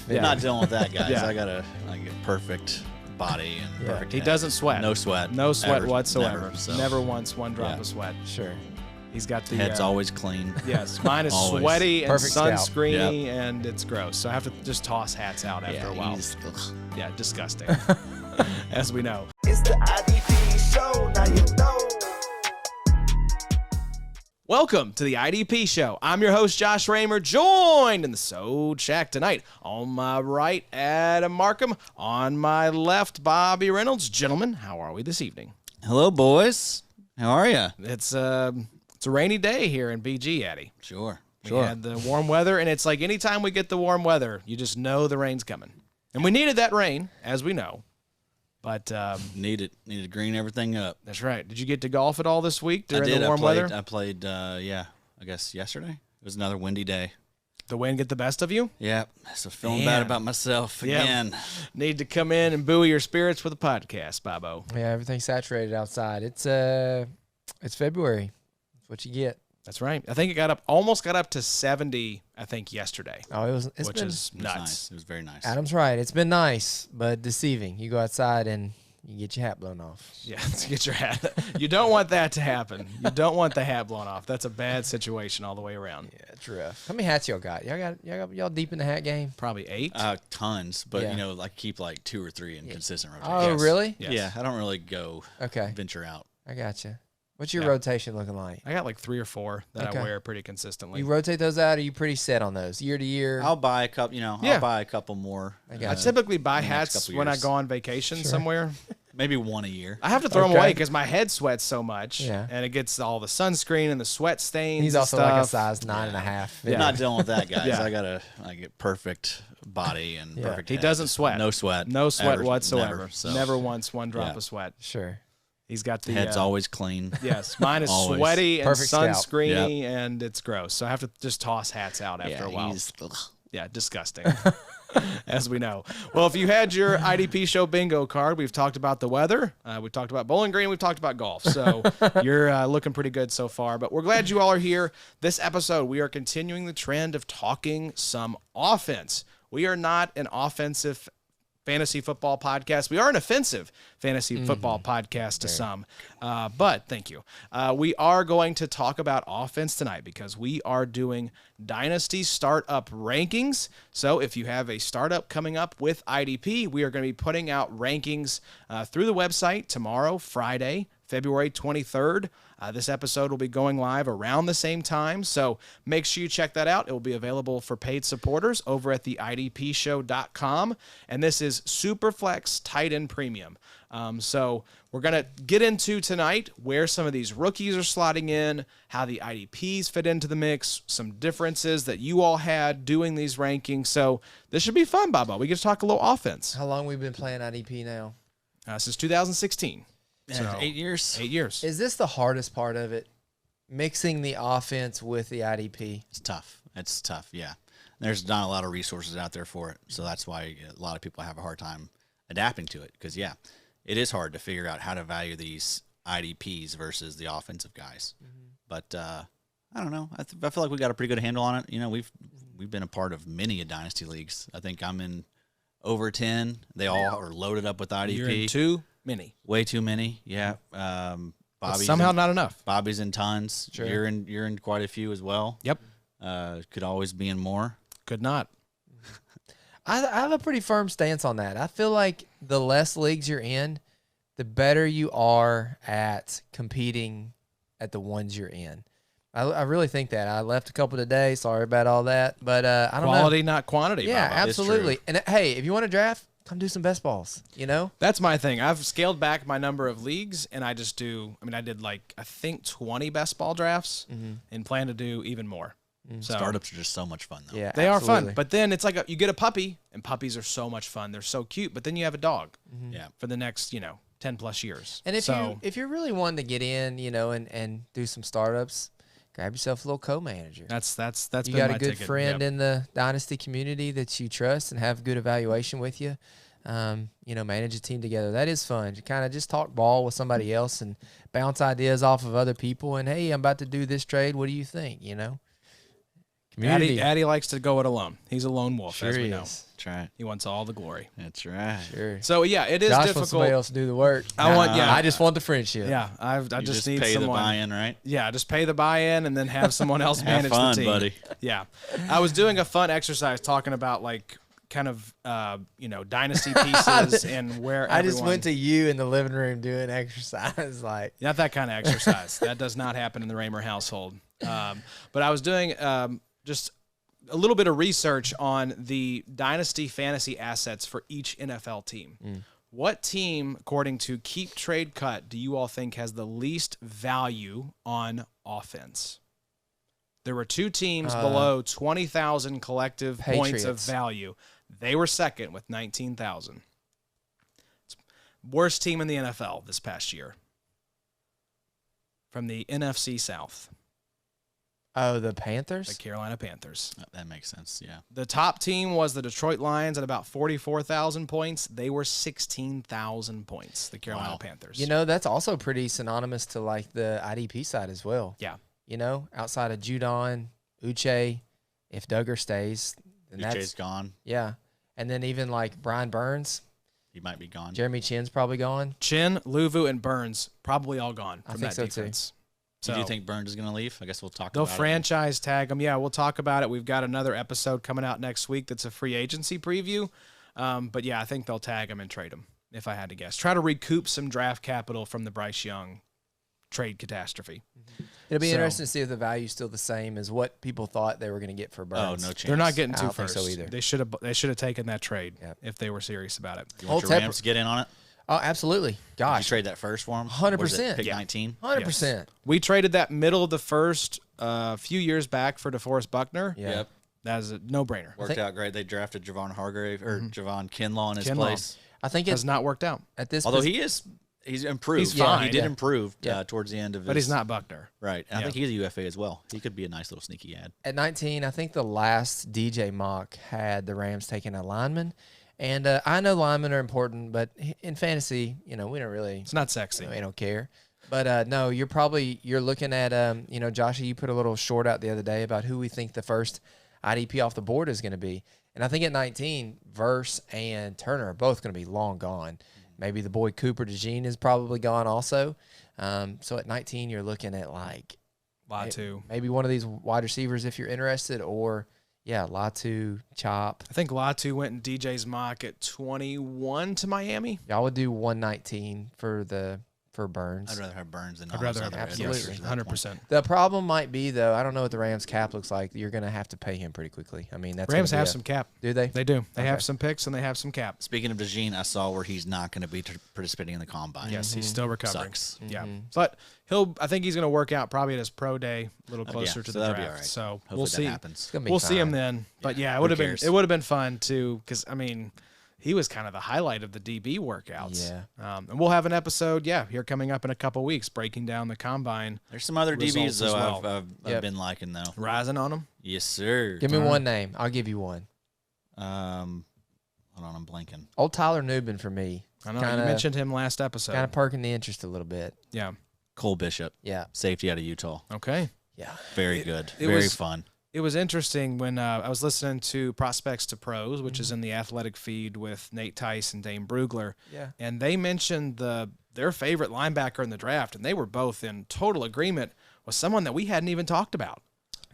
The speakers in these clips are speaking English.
Yeah. Not dealing with that, guys. Yeah. I got perfect body and perfect He head. doesn't sweat. No sweat. No sweat Ever. whatsoever. Never, Never once one drop Yeah. of sweat. Sure. He's got the Head's always clean. Yes, mine is Always. sweaty and Perfect scalp. sunscreeny, and it's gross. So I have to just toss hats out after a while. ugh. Yeah, disgusting. As we know. It's the IDP show, now you know. Welcome to the IDP Show. I'm your host, Josh Raymer, joined in the Sode Shack tonight. On my right, Adam Markham. On my left, Bobby Reynolds. Gentlemen, how are we this evening? Hello, boys. How are you? It's a rainy day here in BG, Addy. Sure. We had the warm weather, and it's like anytime we get the warm weather, you just know the rain's coming. And we needed that rain, as we know. But Need to green everything up. that's right. Did you get to golf at all this week during I did. the warm weather? I played. I guess yesterday. It was another windy day. The wind get the best of you? Yeah. So feeling Man. bad about myself Yeah. again. Need to come in and buoy your spirits with a podcast, Bobo. Yeah, everything's saturated outside. It's February. That's what you get. That's right. I think it almost got up to 70, I think, yesterday, It's which been, is It was nuts. nice. It was very nice. Adam's right. It's been nice, but deceiving. You go outside and you get your hat blown off. Yeah, let's get your hat. You don't want that to happen. You don't want the hat blown off. That's a bad situation all the way around. Yeah, it's rough. How many hats y'all got? Y'all deep in the hat game? Probably 8. Tons, but Yeah. keep like 2 or 3 in consistent rotation. Oh, Yes. really? Yes. Yeah, I don't really go Okay, venture out. I gotcha. What's your Yeah. rotation looking like? I got like 3 or 4 that Okay. I wear pretty consistently. You rotate those out, or are you pretty set on those year to year? I'll buy a couple. Yeah. I'll buy a couple more. I got I you. typically buy in the next hats couple when I years. go on vacation somewhere. Maybe one a year. I have to throw them Okay. away because my head sweats so much, Yeah. and it gets all the sunscreen and the sweat stains. He's and also like a stuff. size 9.5. Yeah. Not dealing with that, guys. Yeah. I got perfect body and Yeah. perfect. He head. doesn't Just sweat. No sweat. No sweat Ever. whatsoever. Never. So Never once one drop Yeah. of sweat. Sure. He's got the head's always clean. Yes, mine is Always. sweaty and Perfect scalp. sunscreeny, and it's gross. So I have to just toss hats out after a while. Ugh. Yeah, disgusting. As we know. Well, if you had your IDP show bingo card, we've talked about the weather. We've talked about Bowling Green. We've talked about golf. So you're looking pretty good so far. But we're glad you all are here. This episode, we are continuing the trend of talking some offense. We are not an offensive fantasy football podcast. We are an offensive fantasy football podcast to some, but thank you. We are going to talk about offense tonight because we are doing Dynasty startup rankings. So if you have a startup coming up with IDP, we are going to be putting out rankings through the website tomorrow, Friday, February 23rd. This episode will be going live around the same time, so make sure you check that out. It will be available for paid supporters over at the idpshow.com, and this is Superflex Tight End Premium. So we're going to get into tonight where some of these rookies are slotting in, how the IDPs fit into the mix, some differences that you all had doing these rankings. So this should be fun, Baba. We get to talk a little offense. How long we been playing IDP now? Since 2016. Yeah, So 8 years. 8 years. Is this the hardest part of it? Mixing the offense with the IDP? It's tough. It's tough. Yeah. There's not a lot of resources out there for it, so that's why a lot of people have a hard time adapting to it. Because it is hard to figure out how to value these IDPs versus the offensive guys. But I don't know. I feel like we got a pretty good handle on it. You know, we've been a part of many dynasty leagues. I think I'm in over 10. They all are loaded up with IDP. You're in too many. Way too many. Yeah. But Bobby's somehow in, not enough. Bobby's in tons. Sure. You're in quite a few as well. Yep. Could always be in more. Could not. I have a pretty firm stance on that. I feel like the less leagues you're in, the better you are at competing at the ones you're in. I really think that. I left a couple today. Sorry about all that. But I don't know. Quality, not quantity. Yeah, Baba. It's absolutely. true. And hey, if you want to draft, come do some best balls, you know? That's my thing. I've scaled back my number of leagues, and I just do. I mean, I did I think 20 best ball drafts, and plan to do even more. So Startups are just so much fun, though. Yeah, they are absolutely. fun. But then it's like you get a puppy, and puppies are so much fun. They're so cute. But then you have a dog Yeah. for the next 10 plus years. And if you're really wanting to get in, and do some startups, grab yourself a little co-manager. that's You been got my a good ticket. friend Yep. in the Dynasty community that you trust and have good evaluation with you. Manage a team together. That is fun. You kind of just talk ball with somebody else and bounce ideas off of other people. And hey, I'm about to do this trade. What do you think? Community. Addy likes to go it alone. He's a lone wolf, Sure as we he know. is. That's right. He wants all the glory. That's right. Sure. So yeah, it is Josh wants somebody difficult. else to do the work. I just want the friendship. Yeah, I You just need pay someone. the buy-in, right? Yeah, just pay the buy-in and then have someone else Have manage fun, the team. buddy. Yeah, I was doing a fun exercise talking about like kind of dynasty pieces and where I just everyone- went to you in the living room doing exercise. Like, not that kind of exercise. That does not happen in the Raymer household. But I was doing just a little bit of research on the dynasty fantasy assets for each NFL team. What team, according to Keep Trade Cut, do you all think has the least value on offense? There were two teams below 20,000 collective points of Patriots. value. They were second with 19,000. Worst team in the NFL this past year. From the NFC South, oh, the the Panthers? Carolina Panthers. That makes sense. Yeah. The top team was the Detroit Lions at about 44,000 points. They were 16,000 points, the Carolina Wow. Panthers. You know, that's also pretty synonymous to like the IDP side as well. Yeah. You know, outside of Judon, Uche, if Duggar stays, then Uche's that's gone. yeah. And then even like Brian Burns, He might be gone. Jeremy Chin's probably gone. Chin, Luvu, and Burns probably all gone I from think that so, too. defense. Do you think Burns is going to leave? I guess we'll talk They'll about franchise tag him. Yeah, we'll talk about it. We've got another episode coming out next week that's a free agency preview. But yeah, I think they'll tag him and trade him, if I had to guess. Try to recoup some draft capital from the Bryce Young trade catastrophe. It'll be So- interesting to see if the value's still the same as what people thought they were going to get for it. Oh, Burns. no chance. They're not getting I two don't think first. so either. They should have taken that trade Yep. if they were serious about it. You want Old your Tepper- Rams to get in on it? Oh, absolutely. Did you Gosh, trade that first for him? 100%. Pick Yeah. 19? 100%. We traded that middle of the first few years back for DeForest Buckner. Yeah. Yep. That is a no-brainer. Worked out great. They drafted Javon Hargrave or Javon Kinlaw in his Kinlaw. place. I think Has it's not worked out, at this Although pos- he's improved. He's fine. He did Yeah. improve Yeah. towards the end of his. but he's not Buckner. Right. And I Yeah. think he's a UFA as well. He could be a nice little sneaky ad. at 19, I think the last DJ mock had the Rams taking a lineman. And I know linemen are important, but in fantasy, we don't really, It's not sexy. we don't care. But no, you're looking at, Joshy, you put a little short out the other day about who we think the first IDP off the board is going to be. And I think at 19, Verse and Turner are both going to be long gone. Maybe the boy Cooper DeJean is probably gone also. So at 19, you're looking at like Latu. maybe one of these wide receivers if you're interested, or Latu, Chop. I think Latu went in DJ's mock at 21 to Miami. Y'all would do 119 for Burns. I'd rather have Burns than I'd all rather those have other edge absolutely. rushers at that point. 100%. The problem might be though, I don't know what the Rams cap looks like. You're going to have to pay him pretty quickly. I mean, that's Rams gonna be have a- some cap. Do they? They do. They have Okay. some picks and they have some cap. Speaking of DeJean, I saw where he's not going to be participating in the combine. Yes, he's still recovering. Sucks. Yeah, but I think he's going to work out probably at his pro day, a little Yeah, closer to so the that'll draft. be all right. So Hopefully we'll that see. happens. It's gonna be We'll see him fine. then. But yeah, it who would have been cares? it would have been fun too because I mean he was kind of the highlight of the DB workouts. Yeah. And we'll have an episode here coming up in a couple weeks breaking down the combine, There's some other Results DBs as though well. I've Yep. been liking though. rising on them. Yes, sir. Give me one name. I'll give you one. Hold on, I'm blanking. Old Tyler Nubin for me. I know Kinda- you mentioned him last episode. Kind of perking the interest a little bit. Yeah. Cole Bishop, Yeah. safety out of Utah. Okay. Yeah. Very good. it Very was- fun. It was interesting when I was listening to Prospects to Pros, which is in the athletic feed with Nate Tice and Dane Brugler. Yeah. And they mentioned their favorite linebacker in the draft, and they were both in total agreement with someone that we hadn't even talked about.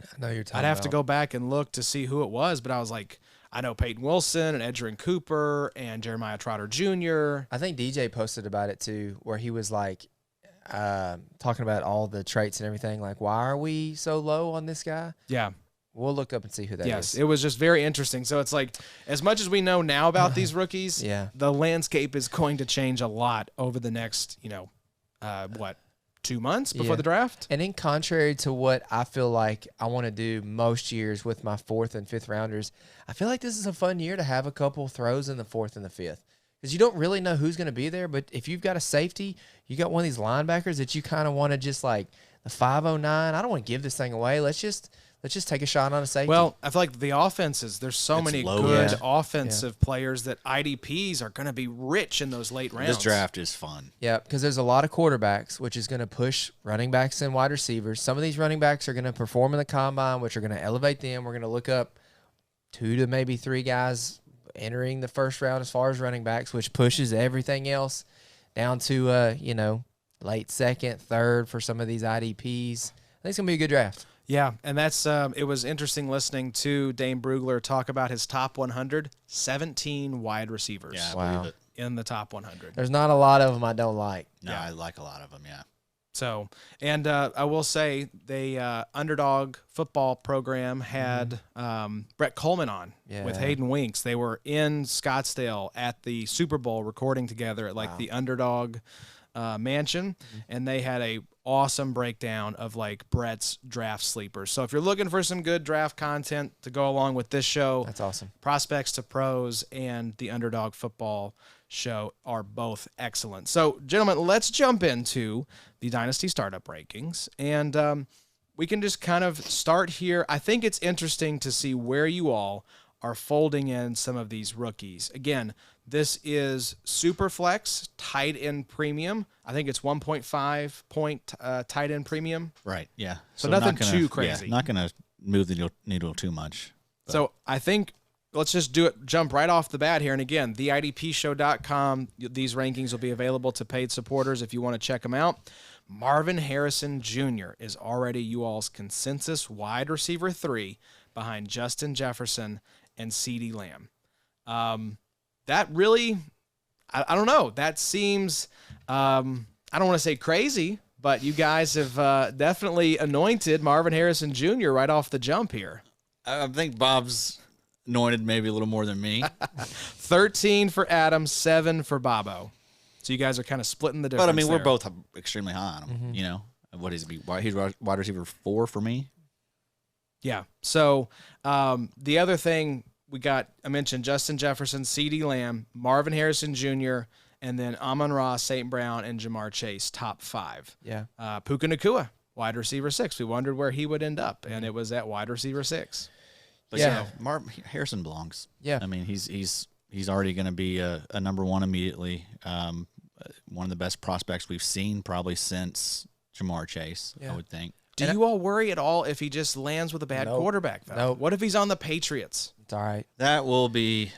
I know you're talking I'd have to about. go back and look to see who it was, but I was like, I know Peyton Wilson and Edgerrin Cooper and Jeremiah Trotter Jr. I think DJ posted about it too, where he was like talking about all the traits and everything. Like, why are we so low on this guy? Yeah. We'll look up and see who that is. Yes, it was just very interesting. So it's like, as much as we know now about these rookies, Yeah. the landscape is going to change a lot over the next, 2 months before Yeah. the draft? And in contrary to what I feel like I want to do most years with my 4th and 5th rounders, I feel like this is a fun year to have a couple throws in the 4th and the 5th. Because you don't really know who's going to be there. But if you've got a safety, you got one of these linebackers that you kind of want to just like the 509. I don't want to give this thing away. Let's just let's just take a shot on a safety. Well, I feel like the offenses, there's so It's many low. good Yeah. offensive players that IDPs are going to be rich in those late rounds. This draft is fun. yeah, because there's a lot of quarterbacks, which is going to push running backs and wide receivers. Some of these running backs are going to perform in the combine, which are going to elevate them. We're going to look up 2 to maybe 3 guys entering the first round as far as running backs, which pushes everything else down to late second, third for some of these IDPs. I think it's going to be a good draft. Yeah, and that's it was interesting listening to Dane Brugler talk about his top 100, 17 wide receivers Yeah, I Wow. believe it. in the top 100. There's not a lot of them I don't like. No, Yeah. I like a lot of them, yeah. So, and I will say the Underdog football program had Brett Coleman on with Yeah. Hayden Winks. They were in Scottsdale at the Super Bowl recording together at like the Underdog mansion, and they had a awesome breakdown of like Brett's draft sleepers. So if you're looking for some good draft content to go along with this show, That's awesome. Prospects to Pros and the Underdog Football Show are both excellent. So, gentlemen, let's jump into the Dynasty Startup Rankings. And we can just kind of start here. I think it's interesting to see where you all are folding in some of these rookies. Again, this is Superflex tight end premium. I think it's 1.5 point tight end premium. Right, yeah. So not nothing gonna- too yeah, crazy. not going to move the needle too much. So I think let's just jump right off the bat here. And again, theidpshow.com, these rankings will be available to paid supporters if you want to check them out. Marvin Harrison Jr. is already you all's consensus wide receiver 3 behind Justin Jefferson and CeeDee Lamb. That really, I don't know. That seems, I don't want to say crazy, but you guys have definitely anointed Marvin Harrison Jr. right off the jump here. I think Bob's anointed maybe a little more than me. 13 for Adam, 7 for Bobo. So you guys are kind of splitting the difference. But, I mean, we're there. both extremely high on him, you know. What is he? He's wide receiver 4 for me. Yeah. So the other thing I mentioned Justin Jefferson, CeeDee Lamb, Marvin Harrison Jr., and then Amon-Ra, St. Brown, and Jamar Chase, top 5. Yeah. Puka Nacua, wide receiver 6. We wondered where he would end up, and it was at wide receiver 6. But Yeah. Harrison belongs. Yeah. I mean, he's already going to be a number 1 immediately. One of the best prospects we've seen probably since Jamar Chase, Yeah. I would think. Do you all worry at all if he just lands with a bad Nope. quarterback, though? Nope. What if he's on the Patriots? It's all right. That will be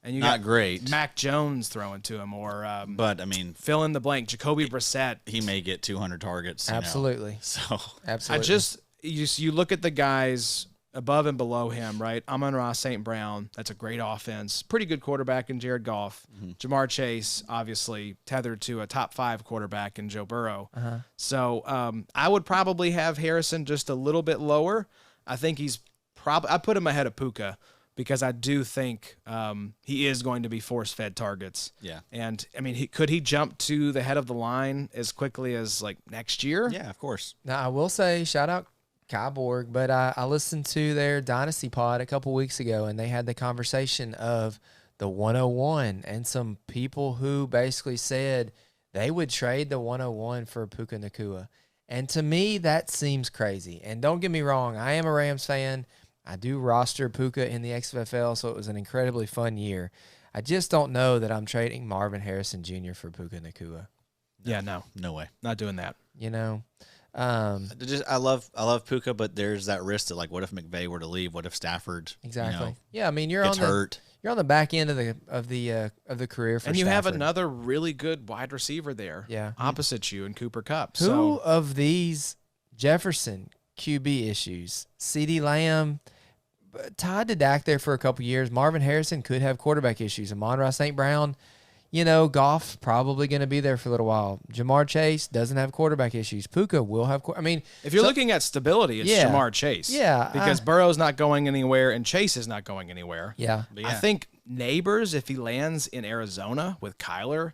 And you not got great. Mac Jones throwing to him, or But, I mean, fill in the blank, Jacoby Brissett. he may get 200 targets. you know. Absolutely. So, Absolutely. You look at the guys above and below him, right? Amon-Ra, St. Brown, that's a great offense. Pretty good quarterback in Jared Goff. Jamar Chase, obviously tethered to a top 5 quarterback in Joe Burrow. So I would probably have Harrison just a little bit lower. I think he's I put him ahead of Puka because I do think he is going to be force-fed targets. yeah. And, I mean, could he jump to the head of the line as quickly as, like, next year? Yeah, of course. Now, I will say, shout out Kai Borg, but I listened to their Dynasty pod a couple weeks ago, and they had the conversation of the 101 and some people who basically said they would trade the 101 for Puka Nacua. And to me, that seems crazy. And don't get me wrong, I am a Rams fan. I do roster Puka in the XFL, so it was an incredibly fun year. I just don't know that I'm trading Marvin Harrison Jr. for Puka Nacua. Yeah, no, No way. not doing that. You know, I love Puka, but there's that risk that, like, what if McVay were to leave? What if Stafford exactly. Yeah, I mean, you're gets on the hurt? you're on the back end of the career for And you have Stafford. another really good wide receiver there, Yeah. opposite you in Cooper Kupp. Who So of these Jefferson QB issues, CeeDee Lamb, tied to Dak there for a couple years. Marvin Harrison could have quarterback issues. Amon-Ra St. Brown, Goff probably going to be there for a little while. Jamar Chase doesn't have quarterback issues. Puka will have. if you're looking at stability, it's Yeah. Jamar Chase. Yeah, because Burrow's not going anywhere and Chase is not going anywhere. yeah, But I yeah. think Neighbors, if he lands in Arizona with Kyler,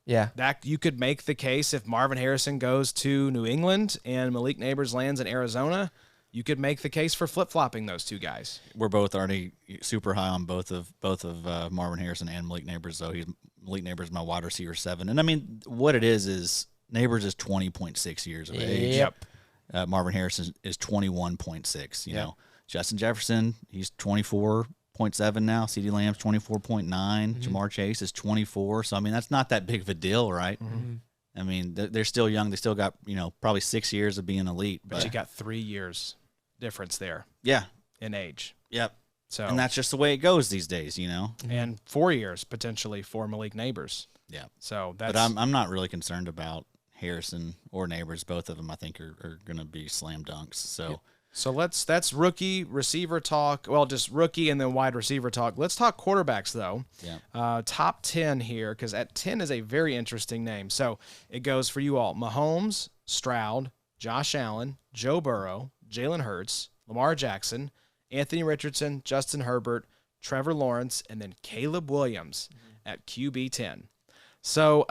yeah, that you could make the case if Marvin Harrison goes to New England and Malik Neighbors lands in Arizona, you could make the case for flip-flopping those two guys. We're both already super high on both of Marvin Harrison and Malik Neighbors, though. Malik Neighbors is my wide receiver 7. And I mean, what it is Neighbors is 20.6 years of age. Yep. Marvin Harrison is 21.6. You know, Justin Jefferson, he's 24.7 now. CeeDee Lamb's 24.9. Jamar Chase is 24. So I mean, that's not that big of a deal, right? I mean, they're still young. They still got, you know, probably 6 years of being elite. But you got 3 years difference there Yeah. in age. Yep. So And that's just the way it goes these days, you know. and 4 years potentially for Malik Neighbors. Yeah. So that's But I'm not really concerned about Harrison or Neighbors. Both of them, I think, are going to be slam dunks. So that's rookie receiver talk. Well, just rookie and then wide receiver talk. Let's talk quarterbacks though. yeah. Top 10 here, because at 10 is a very interesting name. So it goes for you all: Mahomes, Stroud, Josh Allen, Joe Burrow, Jalen Hurts, Lamar Jackson, Anthony Richardson, Justin Herbert, Trevor Lawrence, and then Caleb Williams at QB 10. So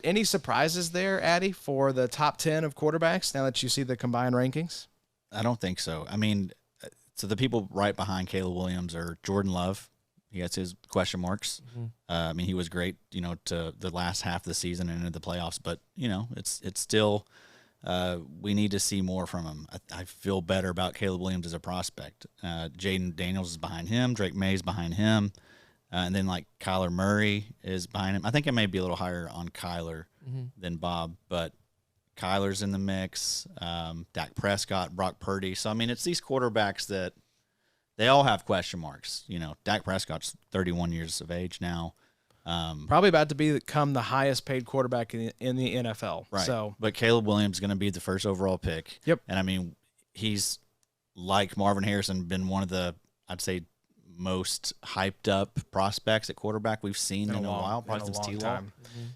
any surprises there, Addy, for the top 10 of quarterbacks now that you see the combined rankings? I don't think so. I mean, so the people right behind Caleb Williams are Jordan Love. He has his question marks. I mean, he was great, you know, to the last half of the season and into the playoffs, but you know, it's still we need to see more from him. I feel better about Caleb Williams as a prospect. Jaden Daniels is behind him. Drake May's behind him. And then like Kyler Murray is behind him. I think I may be a little higher on Kyler than Bob, but Kyler's in the mix. Dak Prescott, Brock Purdy. So I mean, it's these quarterbacks that they all have question marks. You know, Dak Prescott's 31 years of age now. Probably about to become the highest paid quarterback in the NFL. Right. So, but Caleb Williams is going to be the first overall pick. Yep. And I mean, he's like Marvin Harrison, been one of the, I'd say, most hyped up prospects at quarterback we've seen in a while, probably since T-Law.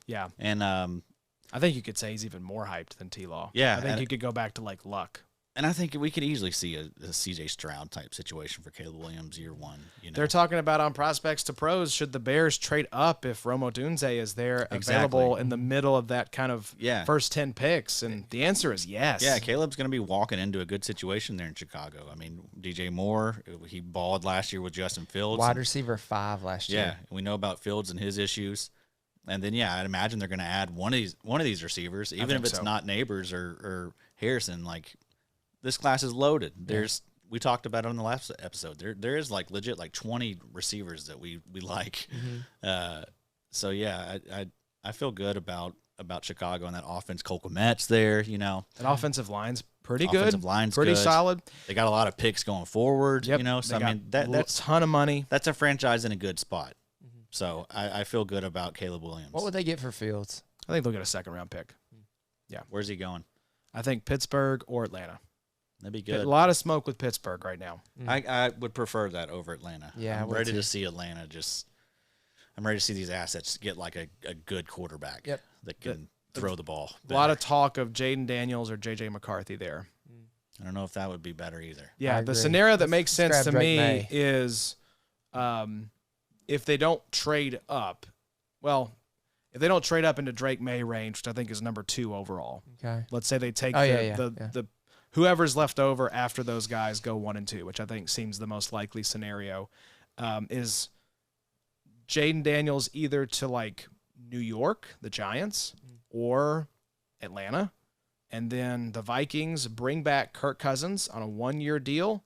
Yeah. And I think you could say he's even more hyped than T-Law. Yeah, I think and- you could go back to like Luck. and I think we could easily see a CJ Stroud type situation for Caleb Williams year one. You know, They're talking about on Prospects to Pros, should the Bears trade up if Rome Odunze is there available in the middle of that kind of first 10 picks? And the answer is yes. Yeah, Caleb's going to be walking into a good situation there in Chicago. I mean, DJ Moore, he balled last year with Justin Fields. Wide receiver 5 last year. Yeah, we know about Fields and his issues. And then, I'd imagine they're going to add one of these receivers, even if it's not Neighbors or Harrison. Like, this class is loaded. We talked about it on the last episode. There is like legit like 20 receivers that we like. So I feel good about Chicago and that offense. Cole Kmet's there, you know. That offensive line's pretty good. Offensive line's pretty good. solid. They got a lot of picks going forward, you know. So I mean that's a ton of money. That's a franchise in a good spot. So I feel good about Caleb Williams. What would they get for Fields? I think they'll get a second round pick. Yeah. Where's he going? I think Pittsburgh or Atlanta. That'd be good. A lot of smoke with Pittsburgh right now. I would prefer that over Atlanta. Yeah, I'm ready to see Atlanta I'm ready to see these assets get like a good quarterback that can throw the ball. A lot of talk of Jaden Daniels or J.J. McCarthy there. I don't know if that would be better either. Yeah, the scenario that makes sense grab to Drake me May. is if they don't trade up. Well, if they don't trade up into Drake May range, which I think is number 2 overall. Okay. Let's say they take the whoever's left over after those guys go 1 and 2, which I think seems the most likely scenario. Is Jaden Daniels either to like New York, the Giants, or Atlanta, and then the Vikings bring back Kirk Cousins on a 1-year deal,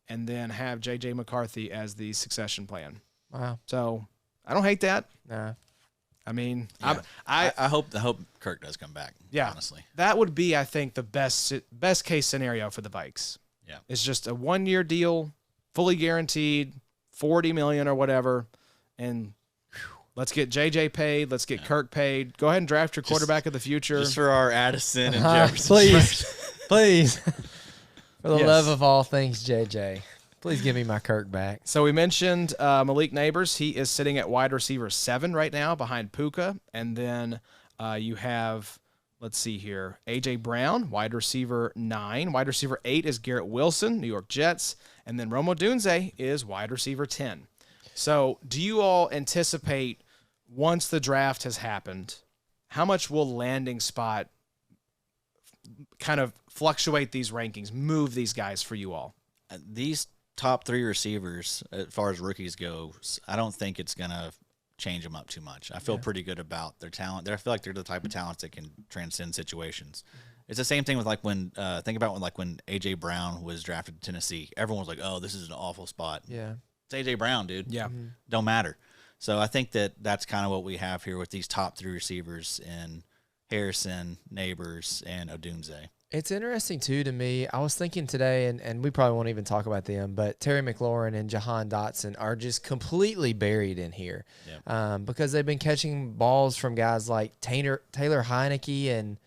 and then have J.J. McCarthy as the succession plan. Wow. So I don't hate that. Nah. I mean, I hope Kirk does come back. Yeah, honestly, that would be, I think, the best case scenario for the Vikes. Yeah, it's just a 1-year deal, fully guaranteed, $40 million or whatever, and let's get JJ paid. Let's get Kirk paid. Go ahead and draft your quarterback of the future. Just for our Addison and Jefferson. Please. For the love of all things, JJ. Please give me my Kirk back. So we mentioned Malik Neighbors. He is sitting at wide receiver 7 right now behind Puka. And then you have, let's see here, A.J. Brown, wide receiver 9. Wide receiver 8 is Garrett Wilson, New York Jets. And then Rome Odunze is wide receiver 10. So do you all anticipate, once the draft has happened, how much will landing spot kind of fluctuate these rankings, move these guys for you all? These top 3 receivers, as far as rookies go, I don't think it's going to change them up too much. I feel pretty good about their talent. I feel like they're the type of talents that can transcend situations. It's the same thing with like when think about when AJ Brown was drafted to Tennessee. Everyone was like, "Oh, this is an awful spot." Yeah. It's AJ Brown, dude. Yeah. Don't matter. So I think that's kind of what we have here with these top 3 receivers in Harrison, Neighbors, and Odunze. It's interesting, too, to me. I was thinking today, and we probably won't even talk about them, but Terry McLaurin and Jahan Dotson are just completely buried in here because they've been catching balls from guys like Taylor Heineke and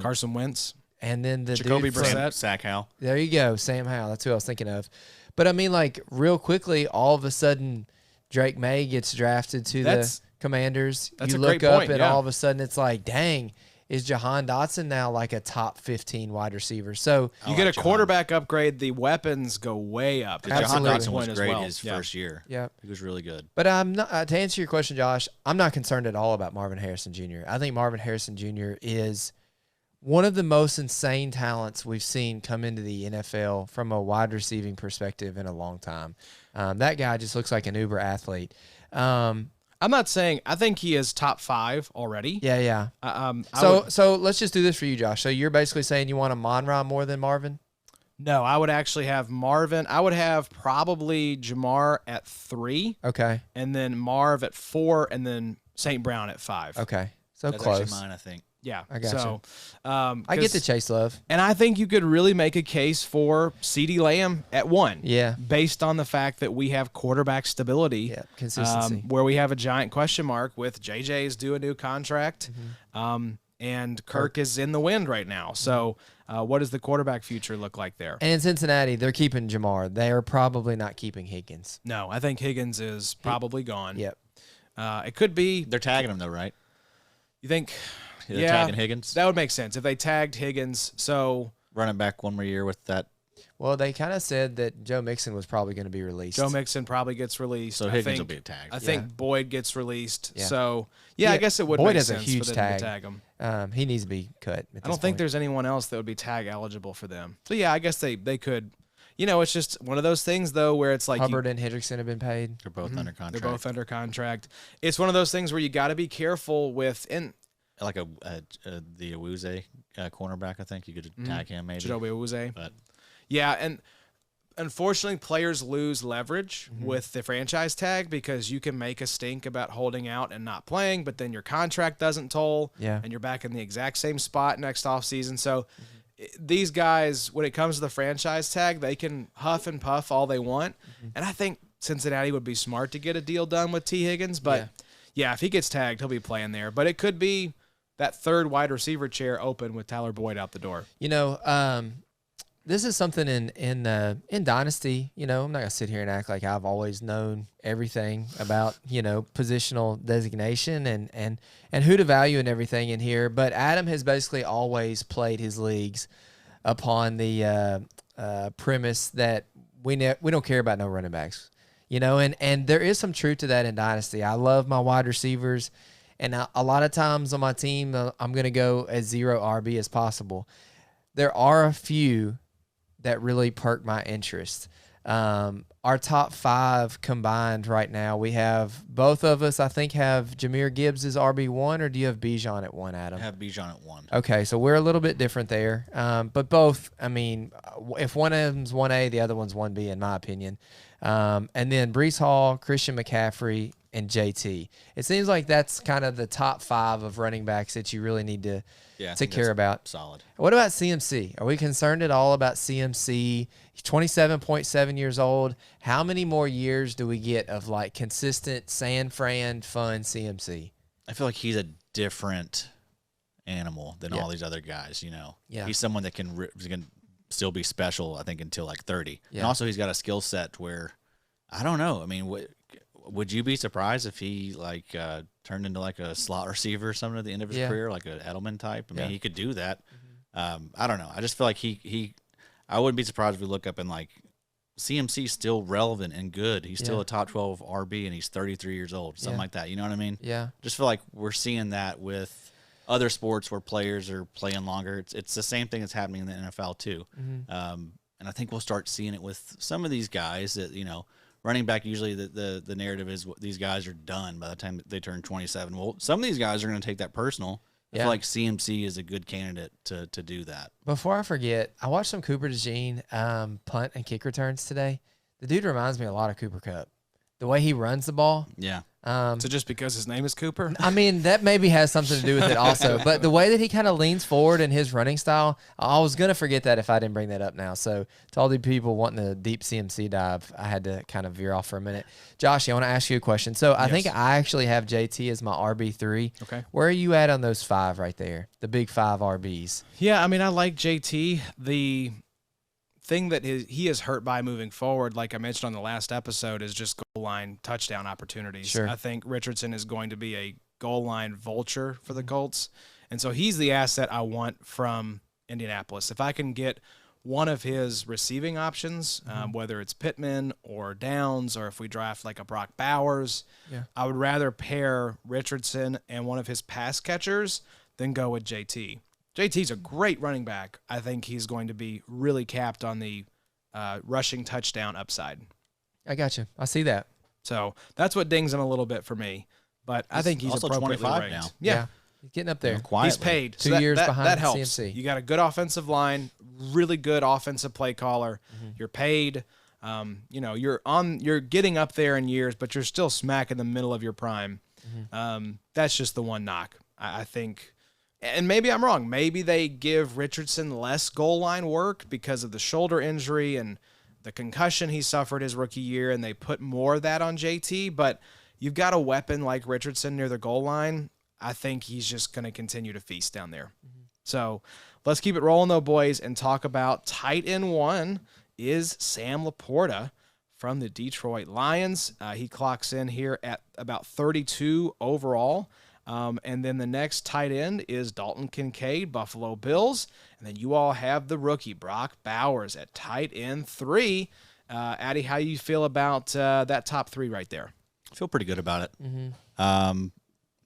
Carson Wentz. And then the Jacoby dude from- Brissett. Sack Howell. There you go, Sam Howell. That's who I was thinking of. But I mean, like, real quickly, all of a sudden, Drake May gets drafted to That's- the Commanders. that's You a look great up, point, and yeah. all of a sudden, it's like, dang, is Jahan Dotson now like a top 15 wide receiver? So You get a quarterback upgrade, the weapons go way up. Jahan Absolutely. Dotson was Point as great well. his Yeah. first year. yeah. He was really good. But I'm not to answer your question, Josh. I'm not concerned at all about Marvin Harrison Jr. I think Marvin Harrison Jr. is one of the most insane talents we've seen come into the NFL from a wide receiving perspective in a long time. That guy just looks like an uber athlete. I'm not saying I think he is top 5 already. Yeah. So let's just do this for you, Josh. So you're basically saying you want a Monra more than Marvin? No, I would actually have Marvin. I would have probably Jamar at 3, Okay. and then Marv at 4, and then St. Brown at 5. Okay. So That's close. actually mine, I think. Yeah, I gotcha. So, I get the Chase Love. and I think you could really make a case for CeeDee Lamb at 1. Yeah. Based on the fact that we have quarterback stability. Yeah, consistency. Where we have a giant question mark with JJ's due a new contract, Mm-hmm. and Kirk is in the wind right now. So, what does the quarterback future look like there? And in Cincinnati, they're keeping Jamar. They are probably not keeping Higgins. No, I think Higgins is probably gone. Yep. It could be. They're tagging him though, right? You think? They're tagging Higgins. That would make sense if they tagged Higgins. So Running back one more year with that. Well, they kind of said that Joe Mixon was probably going to be released. Joe Mixon probably gets released. So I Higgins think, will be tagged. I think Boyd gets released. Yeah. So yeah, I Yeah, guess it would Boyd make has a sense huge for them tag. to tag him. He needs to be cut. I don't think there's anyone else that would be tag eligible for them. So yeah, I guess they could. You know, it's just one of those things though where it's like Hubbard and Hendrickson have been paid. They're both under contract. they're both under contract. It's one of those things where you got to be careful with Like the Awuzie cornerback, I think you could tag him maybe. Chidobe Awuzie. But Yeah, and unfortunately, players lose leverage Mm-hmm. with the franchise tag because you can make a stink about holding out and not playing, but then your contract doesn't toll, Yeah. and you're back in the exact same spot next offseason. So these guys, when it comes to the franchise tag, they can huff and puff all they want, and I think Cincinnati would be smart to get a deal done with T. Higgins, but yeah, if he gets tagged, he'll be playing there. But it could be that third wide receiver chair open with Tyler Boyd out the door. You know, this is something in Dynasty. You know, I'm not gonna sit here and act like I've always known everything about positional designation and who to value and everything in here. But Adam has basically always played his leagues upon the premise that we don't care about no running backs. You know, and there is some truth to that in Dynasty. I love my wide receivers, and a lot of times on my team, I'm going to go as 0 RB as possible. There are a few that really perk my interest. Our top 5 combined right now, we have both of us, I think, have Jahmyr Gibbs as RB1, or do you have Bijan at 1, Adam? I have Bijan at 1. Okay, so we're a little bit different there. But both, I mean, if one of them's 1A, the other one's 1B, in my opinion. And then Breece Hall, Christian McCaffrey, and JT. It seems like that's kind of the top 5 of running backs that you really need to care about. Solid. What about CMC? Are we concerned at all about CMC? He's 27.7 years old. How many more years do we get of like consistent San Fran fun CMC? I feel like he's a different animal than all these other guys. You know, Yeah. he's someone that can still be special. I think until like 30. Yeah. And also he's got a skill set where I don't know. I mean, would you be surprised if he like turned into like a slot receiver or something at the end of his career, like an Edelman type? I mean, he could do that. I don't know. I just feel like I wouldn't be surprised if we look up and like CMC's still relevant and good. He's still a top 12 RB and he's 33 years old, something like that. You know what I mean? Yeah. Just feel like we're seeing that with other sports where players are playing longer. It's the same thing that's happening in the NFL too. And I think we'll start seeing it with some of these guys that, running back, usually the narrative is these guys are done by the time they turn 27. Well, some of these guys are going to take that personal I feel like CMC is a good candidate to do that. Before I forget, I watched some Cooper DeJean punt and kick returns today. The dude reminds me a lot of Cooper Kupp. The way he runs the ball. Yeah. So just because his name is Cooper? I mean, that maybe has something to do with it also. But the way that he kind of leans forward in his running style, I was going to forget that if I didn't bring that up now. So to all the people wanting the deep CMC dive, I had to kind of veer off for a minute. Josh, I want to ask you a question. So I think I actually have JT as my RB3. Okay. Where are you at on those 5 right there? The big 5 RBs. Yeah, I mean, I like JT. The thing that he is hurt by moving forward, like I mentioned on the last episode, is just goal line touchdown opportunities. Sure. I think Richardson is going to be a goal line vulture for the Colts, and so he's the asset I want from Indianapolis. If I can get one of his receiving options, whether it's Pittman or Downs, or if we draft like a Brock Bowers, I would rather pair Richardson and one of his pass catchers than go with JT. JT's a great running back. I think he's going to be really capped on the rushing touchdown upside. I got you. I see that. So that's what dings him a little bit for me. But I think he's also appropriately 25 ranked. now. Yeah. He's getting up there. Quietly. He's paid. 2 So years behind that helps. CMC. You got a good offensive line, really good offensive play caller. You're paid. You're getting up there in years, but you're still smack in the middle of your prime. That's just the one knock. I think. And maybe I'm wrong. Maybe they give Richardson less goal line work because of the shoulder injury and the concussion he suffered his rookie year, and they put more of that on JT. But you've got a weapon like Richardson near the goal line. I think he's just going to continue to feast down there. So let's keep it rolling, though, boys, and talk about tight end 1 is Sam Laporta from the Detroit Lions. He clocks in here at about 32 overall. And then the next tight end is Dalton Kincaid, Buffalo Bills. And then you all have the rookie, Brock Bowers, at tight end 3. Addy, how you feel about that top 3 right there? I feel pretty good about it.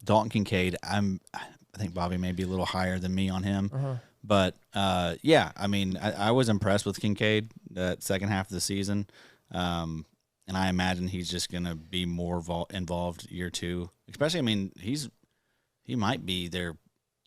Dalton Kincaid, I think Bobby may be a little higher than me on him. But, yeah, I mean, I was impressed with Kincaid that second half of the season. And I imagine he's just going to be more involved year 2. Especially, I mean, he might be their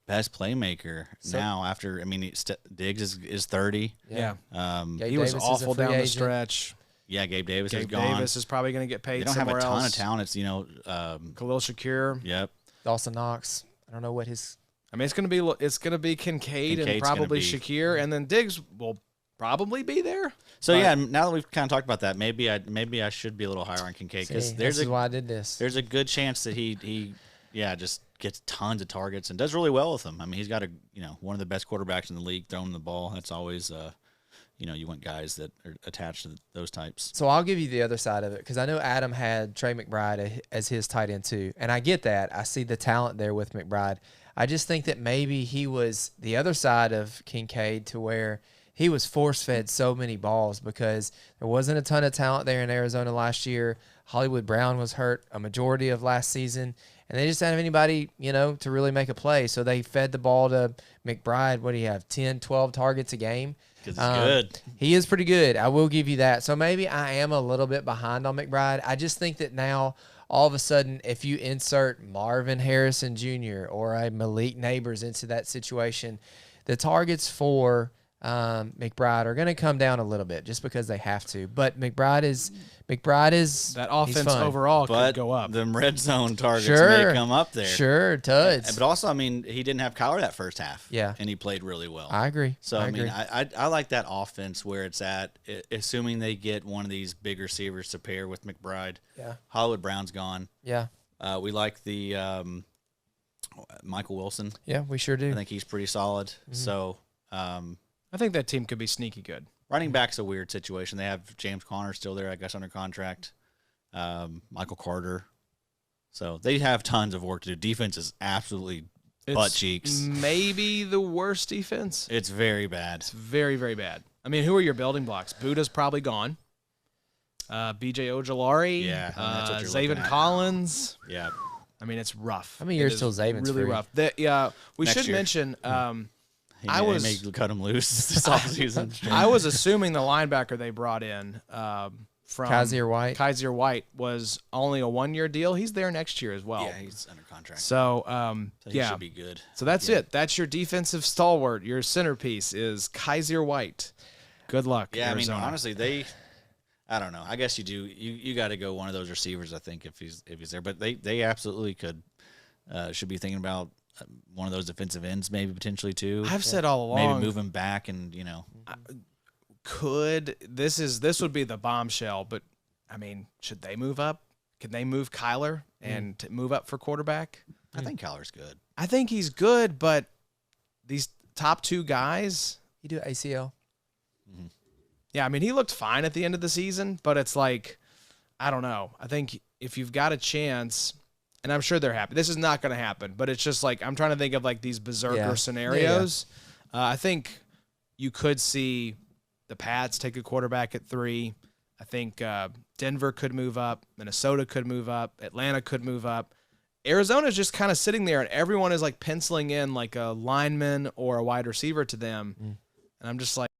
best playmaker now after, I mean, Diggs is 30. Yeah. Gabe He was Davis is a awful free down the agent. stretch. Yeah, Gabe Davis is Gabe gone. Davis is probably going to get paid They don't have a somewhere ton else. of talent. It's, Khalil Shakir. Yep. Dawson Knox. I don't know what his. I mean, it's going to be Kincaid and Kincaid's gonna probably be- Shakir, and then Diggs will probably be there. So But- yeah, now that we've kind of talked about that, maybe I should be a little higher on Kincaid See, because this is why I did this. there's a good chance that he just gets tons of targets and does really well with them. I mean, he's got one of the best quarterbacks in the league throwing the ball. That's always you want guys that are attached to those types. So I'll give you the other side of it because I know Adam had Trey McBride as his tight end too, and I get that. I see the talent there with McBride. I just think that maybe he was the other side of Kincaid to where he was force-fed so many balls because there wasn't a ton of talent there in Arizona last year. Hollywood Brown was hurt a majority of last season, and they just didn't have anybody, to really make a play. So they fed the ball to McBride. What do you have, 10, 12 targets a game? Because he's good. He is pretty good. I will give you that. So maybe I am a little bit behind on McBride. I just think that now, all of a sudden, if you insert Marvin Harrison Jr. or a Malik Neighbors into that situation, the targets for McBride are going to come down a little bit just because they have to. But McBride is That offense he's fun. overall But could go up. them red zone targets Sure. may come up there. Sure, tuds. But also, I mean, he didn't have Kyler that first half. Yeah. And he played really well. I agree. So, I I mean, agree. I like that offense where it's at, assuming they get one of these big receivers to pair with McBride. Yeah. Hollywood Brown's gone. Yeah. We like the Michael Wilson. Yeah, we sure do. I think he's pretty solid. Mm-hmm. So, I think that team could be sneaky good. running back's a weird situation. They have James Conner still there, I guess, under contract. Michael Carter. So they have tons of work to do. Defense is absolutely butt cheeks. Maybe the worst defense. It's very bad. It's very, very bad. I mean, who are your building blocks? Buddha's probably gone. B.J. Ojolari. Yeah, I mean, that's what you're looking Zaven at. Collins. Yeah. I mean, it's rough. How many It years is till Zaven's really free? rough. We Next should year. mention. He I may cut him loose this offseason. I was assuming the linebacker they brought in from Kaiser White. Kaiser White was only a 1-year deal. He's there next year as well. Yeah, he's under contract. So, So he yeah. should be good. So that's it. That's your defensive stalwart. Your centerpiece is Kaiser White. Good luck, Yeah, Arizona. I mean, honestly, I don't know. I guess you do. You got to go one of those receivers, I think, if he's there. But they absolutely should be thinking about one of those defensive ends, maybe potentially too. I've said all along. Maybe move him back, and this would be the bombshell, but I mean, should they move up? Can they move Kyler and move up for quarterback? I think Kyler's good. I think he's good, but these top 2 guys, You do ACL. yeah, I mean, he looked fine at the end of the season, but it's like, I don't know. I think if you've got a chance, and I'm sure they're happy. This is not going to happen, but it's just like I'm trying to think of like these berserker scenarios. I think you could see the Pats take a quarterback at 3. I think Denver could move up. Minnesota could move up. Atlanta could move up. Arizona's just kind of sitting there, and everyone is like penciling in like a lineman or a wide receiver to them. And I'm just like,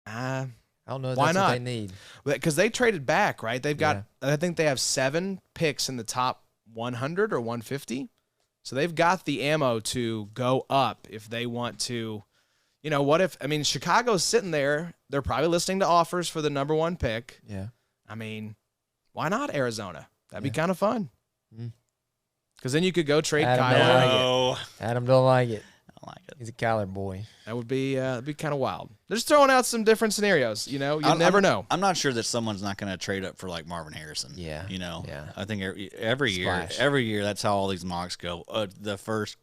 I don't know if why that's not? what they need. Because they traded back, right? They've got, I think they have 7 picks in the top 100 or 150. So they've got the ammo to go up if they want to. What if, I mean, Chicago's sitting there. They're probably listening to offers for the number 1 pick. Yeah. I mean, why not Arizona? That'd be kind of fun. Because then you could go trade Adam Kyler. don't like Adam don't like it. I don't like it. He's a Kyler boy. That would be kind of wild. They're just throwing out some different scenarios. You never know. I'm not sure that someone's not going to trade up for like Marvin Harrison. Yeah. Yeah. I think every Splash. year that's how all these mocks go. The first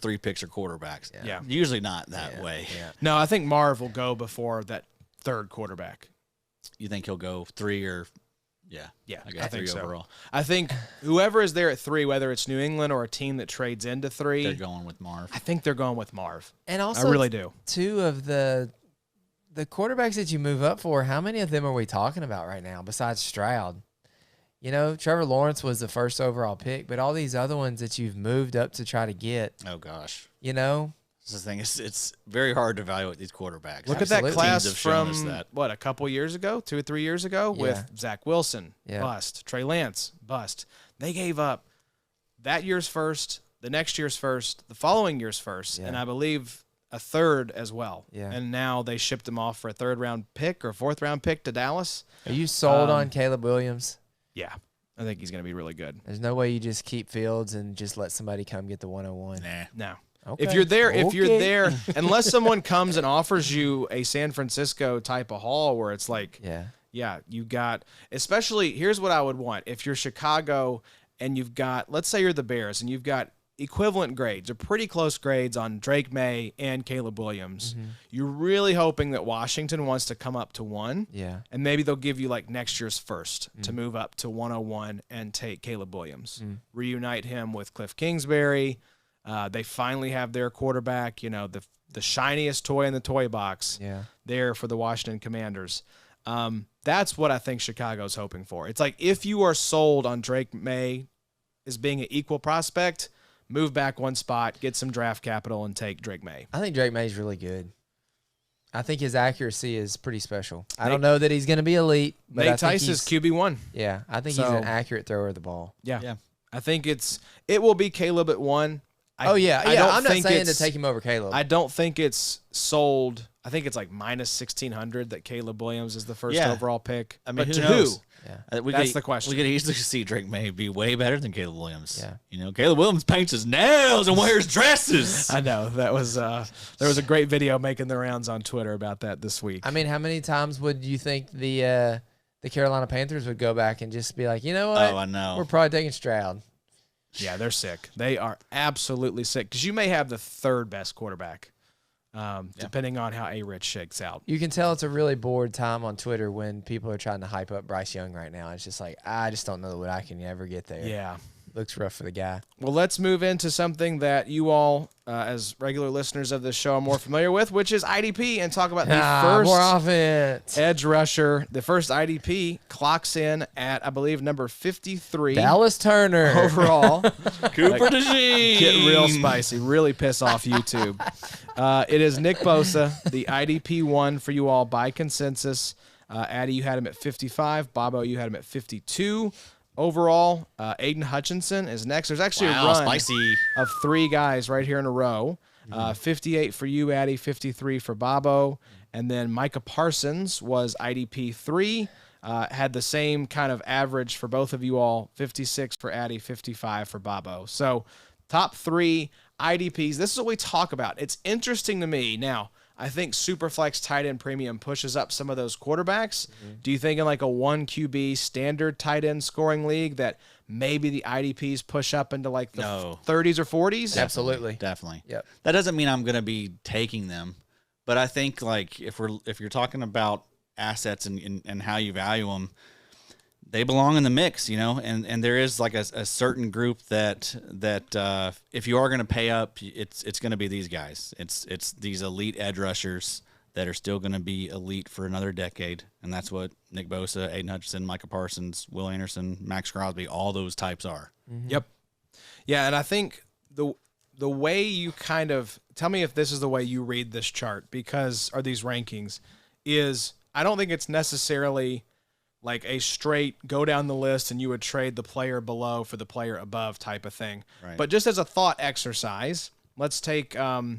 3 picks are quarterbacks. Yeah. Usually not that way. Yeah. No, I think Marv will go before that 3rd quarterback. You think he'll go 3 or? Yeah. Yeah, I got I think 3 so. overall. I think whoever is there at 3, whether it's New England or a team that trades into 3, They're going with Marv. I think they're going with Marv. And also, I really do. 2 of the quarterbacks that you move up for, how many of them are we talking about right now besides Stroud? Trevor Lawrence was the 1st overall pick, but all these other ones that you've moved up to try to get, Oh gosh. This is the thing. It's very hard to evaluate these quarterbacks. Look at that Absolutely. class Teams have shown us from, that. a couple years ago, 2 or 3 years ago, with Zach Wilson, bust. Trey Lance, bust. They gave up that year's first, the next year's first, the following year's first, and I believe a 3rd as well. Yeah. And now they shipped him off for a 3rd-round pick or 4th-round pick to Dallas. Are you sold on Caleb Williams? Yeah, I think he's going to be really good. There's no way you just keep Fields and just let somebody come get the 101. Nah. No. Okay. If you're there, unless someone comes and offers you a San Francisco type of haul where it's like, yeah, you got, especially, here's what I would want. If you're Chicago and you've got, let's say you're the Bears and you've got equivalent grades or pretty close grades on Drake May and Caleb Williams, you're really hoping that Washington wants to come up to 1. Yeah. And maybe they'll give you like next year's first to move up to 101 and take Caleb Williams. Reunite him with Cliff Kingsbury. They finally have their quarterback, the shiniest toy in the toy box there for the Washington Commanders. That's what I think Chicago's hoping for. It's like if you are sold on Drake May as being an equal prospect, move back 1 spot, get some draft capital, and take Drake May. I think Drake May's really good. I think his accuracy is pretty special. I don't know that he's going to be elite. But Nate I think Tice is he's- QB1. Yeah, I think he's an accurate thrower of the ball. Yeah. I think it will be Caleb at 1. I'm not saying to it's- take him over Caleb. I don't think it's sold. I think it's like minus 1,600 that Caleb Williams is the first overall pick. I mean, but who to knows? Yeah. That's the question. We could easily see Drake May be way better than Caleb Williams. Yeah. Caleb Williams paints his nails and wears dresses. I know that was there was a great video making the rounds on Twitter about that this week. I mean, how many times would you think the Carolina Panthers would go back and just be like, you know what? Oh, I know. We're probably taking Stroud. Yeah, they're sick. They are absolutely sick because you may have the 3rd best quarterback, depending on how A-Rich shakes out. You can tell it's a really bored time on Twitter when people are trying to hype up Bryce Young right now. It's just like, I just don't know that I can ever get there. Yeah. Looks rough for the guy. Well, let's move into something that you all, as regular listeners of this show, are more familiar with, which is IDP, and talk about the More first offense. edge rusher. The first IDP clocks in at, I believe, number 53 Dallas Turner. overall. Cooper DeJean. Get real spicy, really piss off YouTube. It is Nick Bosa, the IDP 1 for you all by consensus. Addy, you had him at 55. Bobo, you had him at 52. Overall, Aiden Hutchinson is next. There's actually a run spicy. of 3 guys right here in a row. 58 for you, Addy, 53 for Bobo. And then Micah Parsons was IDP 3. Had the same kind of average for both of you all, 56 for Addy, 55 for Bobo. So top 3 IDPs. This is what we talk about. It's interesting to me. Now, I think Superflex tight end premium pushes up some of those quarterbacks. Do you think in like a 1 QB standard tight end scoring league that maybe the IDPs push up into like the 30s or 40s? Absolutely. Definitely. Yep. That doesn't mean I'm going to be taking them, but I think like if you're talking about assets and how you value them, they belong in the mix, and there is like a certain group that if you are going to pay up, it's going to be these guys. It's these elite edge rushers that are still going to be elite for another decade, and that's what Nick Bosa, Aiden Hutchinson, Micah Parsons, Will Anderson, Max Crosby, all those types are. Yep. Yeah, and I think the way you kind of tell me if this is the way you read this chart or these rankings is I don't think it's necessarily like a straight go down the list and you would trade the player below for the player above type of thing. Right. But just as a thought exercise, let's take Kyle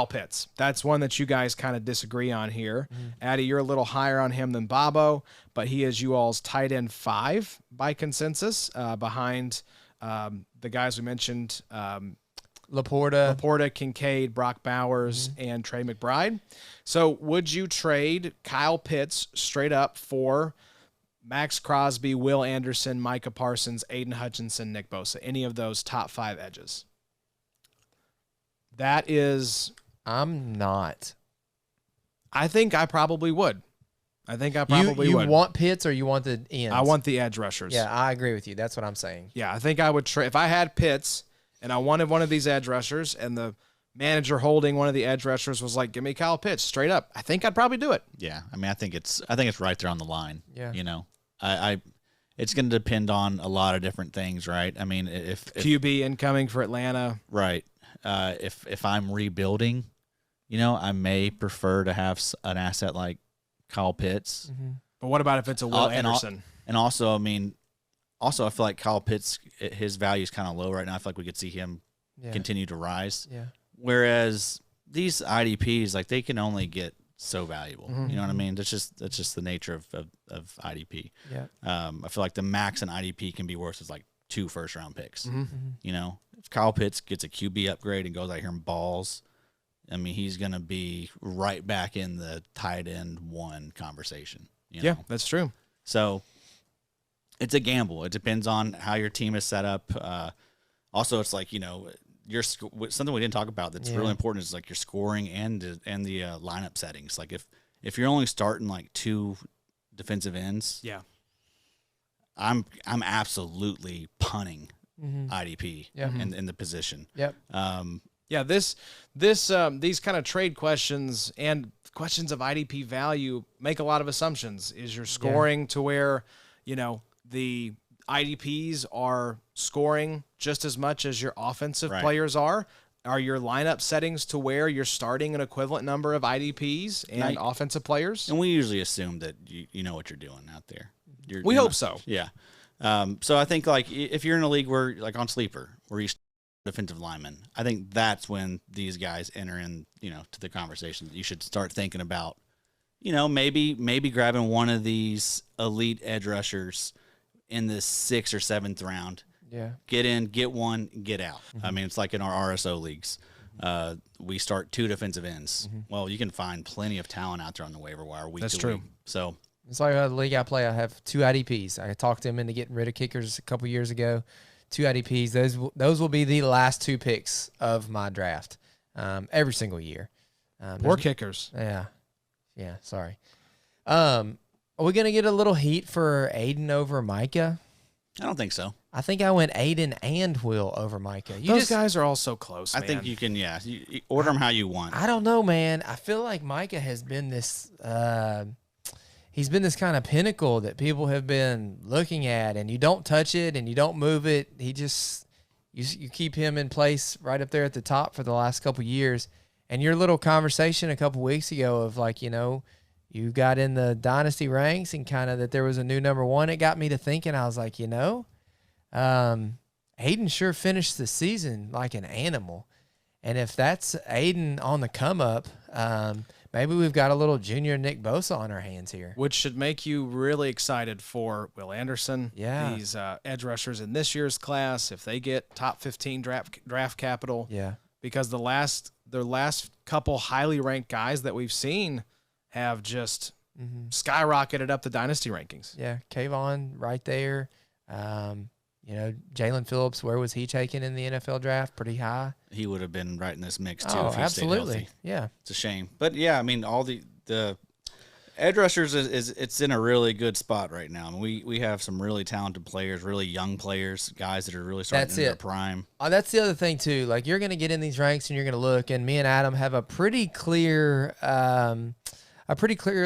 Pitts. That's one that you guys kind of disagree on here. Addy, you're a little higher on him than Bobo, but he is you all's tight end 5 by consensus, behind the guys we mentioned, Laporta, Kincaid, Brock Bowers, and Trey McBride. So would you trade Kyle Pitts straight up for Max Crosby, Will Anderson, Micah Parsons, Aiden Hutchinson, Nick Bosa, any of those top 5 edges? I'm not. I think I probably would. You want Pitts or you want the ends? I want the edge rushers. Yeah, I agree with you. That's what I'm saying. Yeah, I think I would trade if I had Pitts and I wanted one of these edge rushers, and the manager holding one of the edge rushers was like, "Give me Kyle Pitts straight up." I think I'd probably do it. Yeah, I mean, I think it's right there on the line. Yeah, it's going to depend on a lot of different things, right? I mean, if QB incoming for Atlanta, right? If I'm rebuilding, I may prefer to have an asset like Kyle Pitts. But what about if it's a Will Anderson? And also, I mean, I feel like Kyle Pitts, his value is kind of low right now. I feel like we could see him continue to rise. Yeah. Whereas these IDPs, like they can only get so valuable. You know what I mean? That's just the nature of IDP. Yeah. I feel like the max in IDP can be worth as like 2 first-round picks. If Kyle Pitts gets a QB upgrade and goes out here and balls, I mean, he's going to be right back in the tight end 1 conversation. Yeah, that's true. So it's a gamble. It depends on how your team is set up. Also, it's like, something we didn't talk about that's really important is like your scoring and the lineup settings. Like if you're only starting like 2 defensive ends, I'm absolutely punting IDP in the position. Yep. These kind of trade questions and questions of IDP value make a lot of assumptions. Is your scoring to where, the IDPs are scoring just as much as your offensive players are? Are your lineup settings to where you're starting an equivalent number of IDPs and offensive players? And we usually assume that you know what you're doing out there. We hope so. Yeah. So I think like if you're in a league where like on Sleeper where you defensive lineman, I think that's when these guys enter in, to the conversation. You should start thinking about, maybe grabbing one of these elite edge rushers in the 6th or 7th round. Yeah. Get in, get one, get out. I mean, it's like in our RSO leagues. We start 2 defensive ends. Well, you can find plenty of talent out there on the waiver wire week to week. So it's like the league I play. I have 2 IDPs. I talked him into getting rid of kickers a couple years ago. 2 IDPs. Those will be the last 2 picks of my draft every single year. Poor kickers. Yeah. Sorry. Are we gonna get a little heat for Aiden over Micah? I don't think so. I think I went Aiden and Will over Micah. Those guys are all so close. I think you can. Yeah, you order them how you want. I don't know, man. I feel like Micah has been this. He's been this kind of pinnacle that people have been looking at, and you don't touch it and you don't move it. He just you keep him in place right up there at the top for the last couple years. And your little conversation a couple weeks ago of like, you got in the Dynasty ranks and kind of that there was a new number one, it got me to thinking. I was like, Aiden sure finished the season like an animal. And if that's Aiden on the come up, maybe we've got a little junior Nick Bosa on our hands here. Which should make you really excited for Will Anderson. Yeah. These edge rushers in this year's class, if they get top 15 draft capital. Yeah. Because the last couple highly ranked guys that we've seen have just skyrocketed up the Dynasty rankings. Yeah. Kayvon right there. Jalen Phillips, where was he taken in the NFL draft? Pretty high. He would have been right in this mix too Oh, if he stayed absolutely. healthy. Yeah. It's a shame, but yeah, I mean, all the edge rushers is it's in a really good spot right now. I mean, we have some really talented players, really young players, guys that are really starting That's in their it. prime. That's the other thing too. Like you're going to get in these ranks and you're going to look, and me and Adam have a pretty clear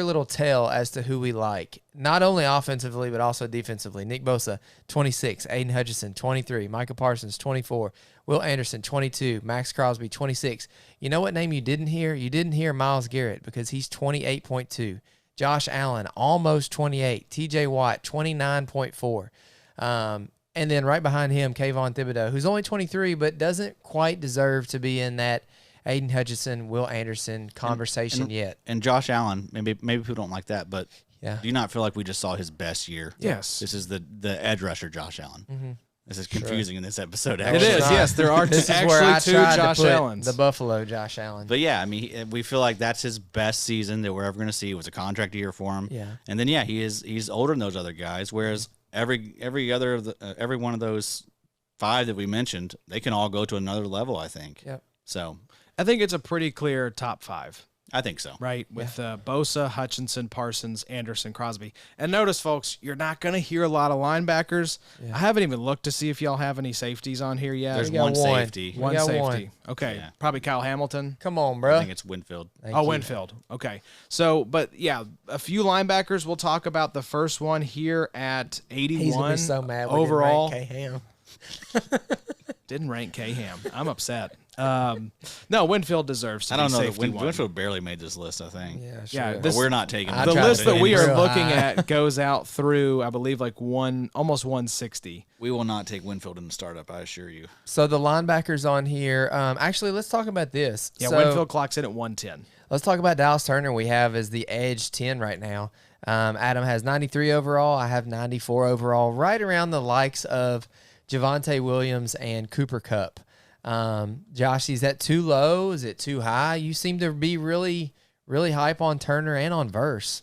little tell as to who we like, not only offensively but also defensively. Nick Bosa, 26; Aiden Hutchinson, 23; Micah Parsons, 24; Will Anderson, 22; Max Crosby, 26. You know what name you didn't hear? You didn't hear Myles Garrett because he's 28.2. Josh Allen, almost 28. TJ Watt, 29.4. And then right behind him, Kayvon Thibodeau, who's only 23 but doesn't quite deserve to be in that Aiden Hutchinson, Will Anderson conversation yet. And Josh Allen, maybe people don't like that, but Yeah. do you not feel like we just saw his best year? Yes. This is the edge rusher, Josh Allen. Mm-hmm. This is confusing in this episode, It actually. is, yes. There are This is where I actually two tried Josh to put Allens. the Buffalo Josh Allen. But yeah, I mean, we feel like that's his best season that we're ever going to see. It was a contract year for him. Yeah. And then he's older than those other guys. Whereas every one of those five that we mentioned, they can all go to another level, I think. Yep. So I think it's a pretty clear top five, I think so. right? With Bosa, Hutchinson, Parsons, Anderson, Crosby. And notice, folks, you're not going to hear a lot of linebackers. Yeah. I haven't even looked to see if y'all have any safeties on here yet. There's We got one safety. We One got safety. one. Okay. Yeah. Probably Kyle Hamilton. Come on, I bro. think it's Winfield. Winfield. Okay. So, but yeah, a few linebackers. We'll talk about the first one here at 81 He's gonna be so mad we overall. didn't rank K-Ham. Didn't rank K-Ham. I'm upset. No, Winfield deserves to I don't be know. safety one. Winfield barely made this list, I think. Yeah, Yeah, sure. But we're not taking I The tried list to that we aim are real looking high. at goes out through, I believe, like almost 160. We will not take Winfield in the startup, I assure you. So the linebackers on here. Actually, let's talk about this. Yeah, So, Winfield clocks in at 110. Let's talk about Dallas Turner. We have as the edge 10 right now. Adam has 93 overall. I have 94 overall, right around the likes of Javonte Williams and Cooper Kupp. Josh, is that too low? Is it too high? You seem to be really, really hype on Turner and on Verse.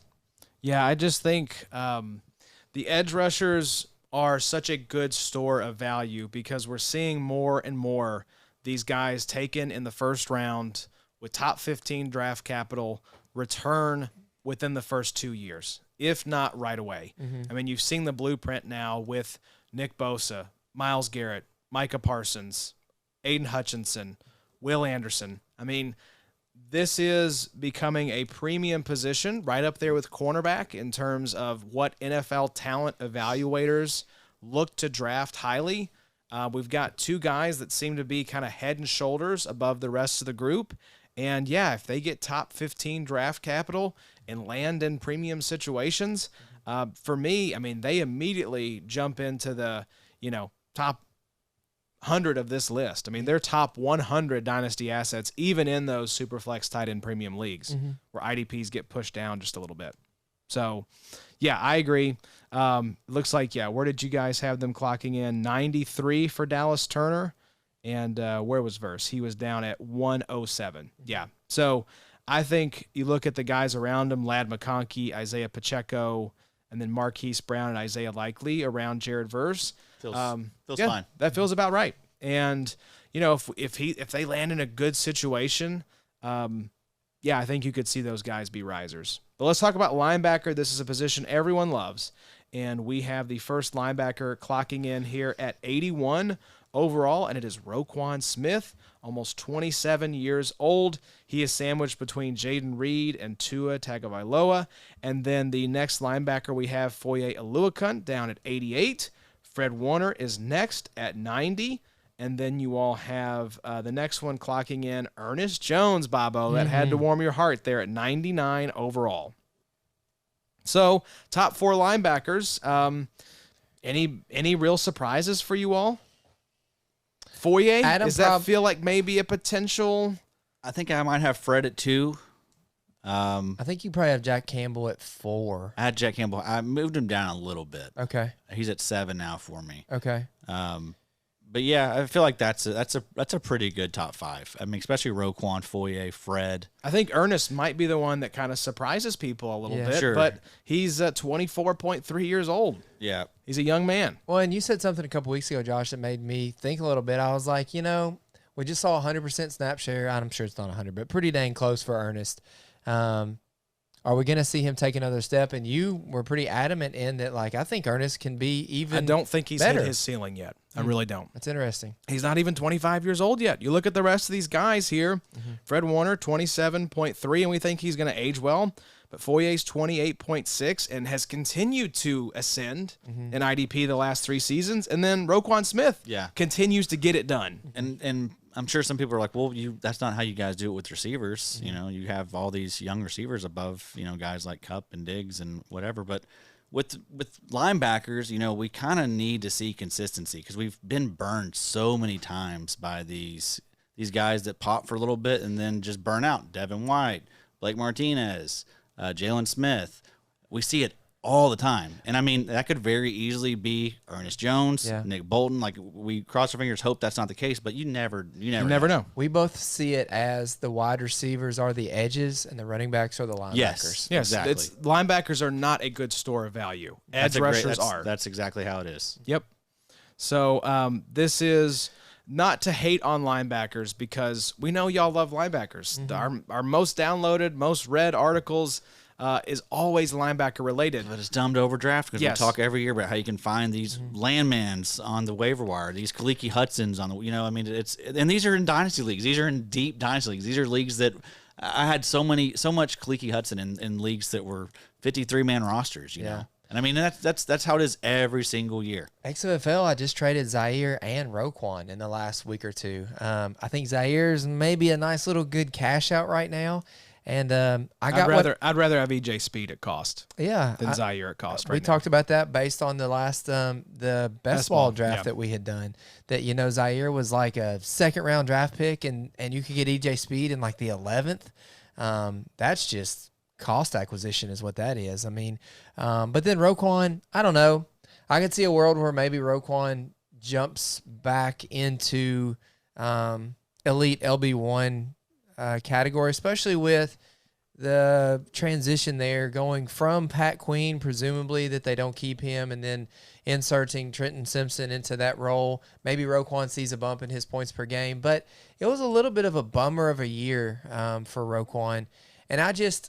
Yeah, I just think the edge rushers are such a good store of value because we're seeing more and more these guys taken in the first round with top 15 draft capital return within the first 2 years, if not right away. I mean, you've seen the blueprint now with Nick Bosa, Myles Garrett, Micah Parsons, Aiden Hutchinson, Will Anderson. I mean, this is becoming a premium position right up there with cornerback in terms of what NFL talent evaluators look to draft highly. We've got two guys that seem to be kind of head and shoulders above the rest of the group. And yeah, if they get top 15 draft capital and land in premium situations, for me, I mean, they immediately jump into the, top 100 of this list. I mean, they're top 100 dynasty assets, even in those super flex tight end premium leagues where IDPs get pushed down just a little bit. So yeah, I agree. Looks like, where did you guys have them clocking in? 93 for Dallas Turner. And where was Verse? He was down at 107. Yeah. So I think you look at the guys around him, Lad McConkey, Isaiah Pacheco, and then Marquise Brown and Isaiah Likely around Jared Verse. Feels Yeah, fine. That feels about right. And if they land in a good situation, I think you could see those guys be risers. But let's talk about linebacker. This is a position everyone loves, and we have the first linebacker clocking in here at 81 overall, and it is Roquan Smith, almost 27 years old. He is sandwiched between Jaden Reed and Tua Tagovailoa, and then the next linebacker we have Foye Oluokun down at 88. Fred Warner is next at 90. And then you all have the next one clocking in, Ernest Jones, Bobo. That had to warm your heart there at 99 overall. So top 4 linebackers. Any real surprises for you all? Foye, does that feel like maybe a potential? I think I might have Fred at 2. I think you probably have Jack Campbell at 4. I had Jack Campbell. I moved him down a little bit. Okay. He's at 7 now for me. Okay. But yeah, I feel like that's a pretty good top 5. I mean, especially Roquan, Foye, Fred. I think Ernest might be the one that kind of surprises people a little bit, Sure. but he's 24.3 years old. Yeah. He's a young man. Well, and you said something a couple weeks ago, Josh, that made me think a little bit. I was like, we just saw 100% snap share. I'm sure it's not 100, but pretty dang close for Ernest. Are we going to see him take another step? And you were pretty adamant in that, like, I think Ernest can be even I don't think he's better. hit his ceiling yet. I really don't. That's interesting. He's not even 25 years old yet. You look at the rest of these guys here. Fred Warner, 27.3, and we think he's going to age well. But Foyer's 28.6 and has continued to ascend in IDP the last 3 seasons. And then Roquan Smith continues to get it done. And I'm sure some people are like, well, that's not how you guys do it with receivers. You have all these young receivers above, guys like Kupp and Diggs and whatever. But with linebackers, we kind of need to see consistency because we've been burned so many times by these guys that pop for a little bit and then just burn out. Devin White, Blake Martinez, Jalen Smith. We see it all the time. And I mean, that could very easily be Ernest Jones, Nick Bolton. Like, we cross our fingers, hope that's not the case, but you never know. We both see it as the wide receivers are the edges and the running backs are the linebackers. Yes, exactly. Linebackers are not a good store of value. Edge rushers are. That's exactly how it is. Yep. So this is not to hate on linebackers because we know y'all love linebackers. Our most downloaded, most read articles is always linebacker related. But it's dumb to overdraft because we talk every year about how you can find these landmans on the waiver wire, these Kaliki Hudsons on the, and these are in dynasty leagues. These are in deep dynasty leagues. These are leagues that I had so much Kaliki Hudson in leagues that were 53-man rosters, you know. And I mean, that's how it is every single year. XFL, I just traded Zaire and Roquan in the last week or two. I think Zaire's maybe a nice little good cash out right now. And I'd rather have EJ Speed at cost. Than Zaire at cost. We talked about that based on the last the best ball draft that we had done. That Zaire was like a 2nd round draft pick, and you could get EJ Speed in like the 11th. That's just cost acquisition is what that is. I mean, but then Roquan, I don't know. I could see a world where maybe Roquan jumps back into elite LB1 category, especially with the transition there going from Pat Queen, presumably that they don't keep him, and then inserting Trenton Simpson into that role. Maybe Roquan sees a bump in his points per game, but it was a little bit of a bummer of a year for Roquan. And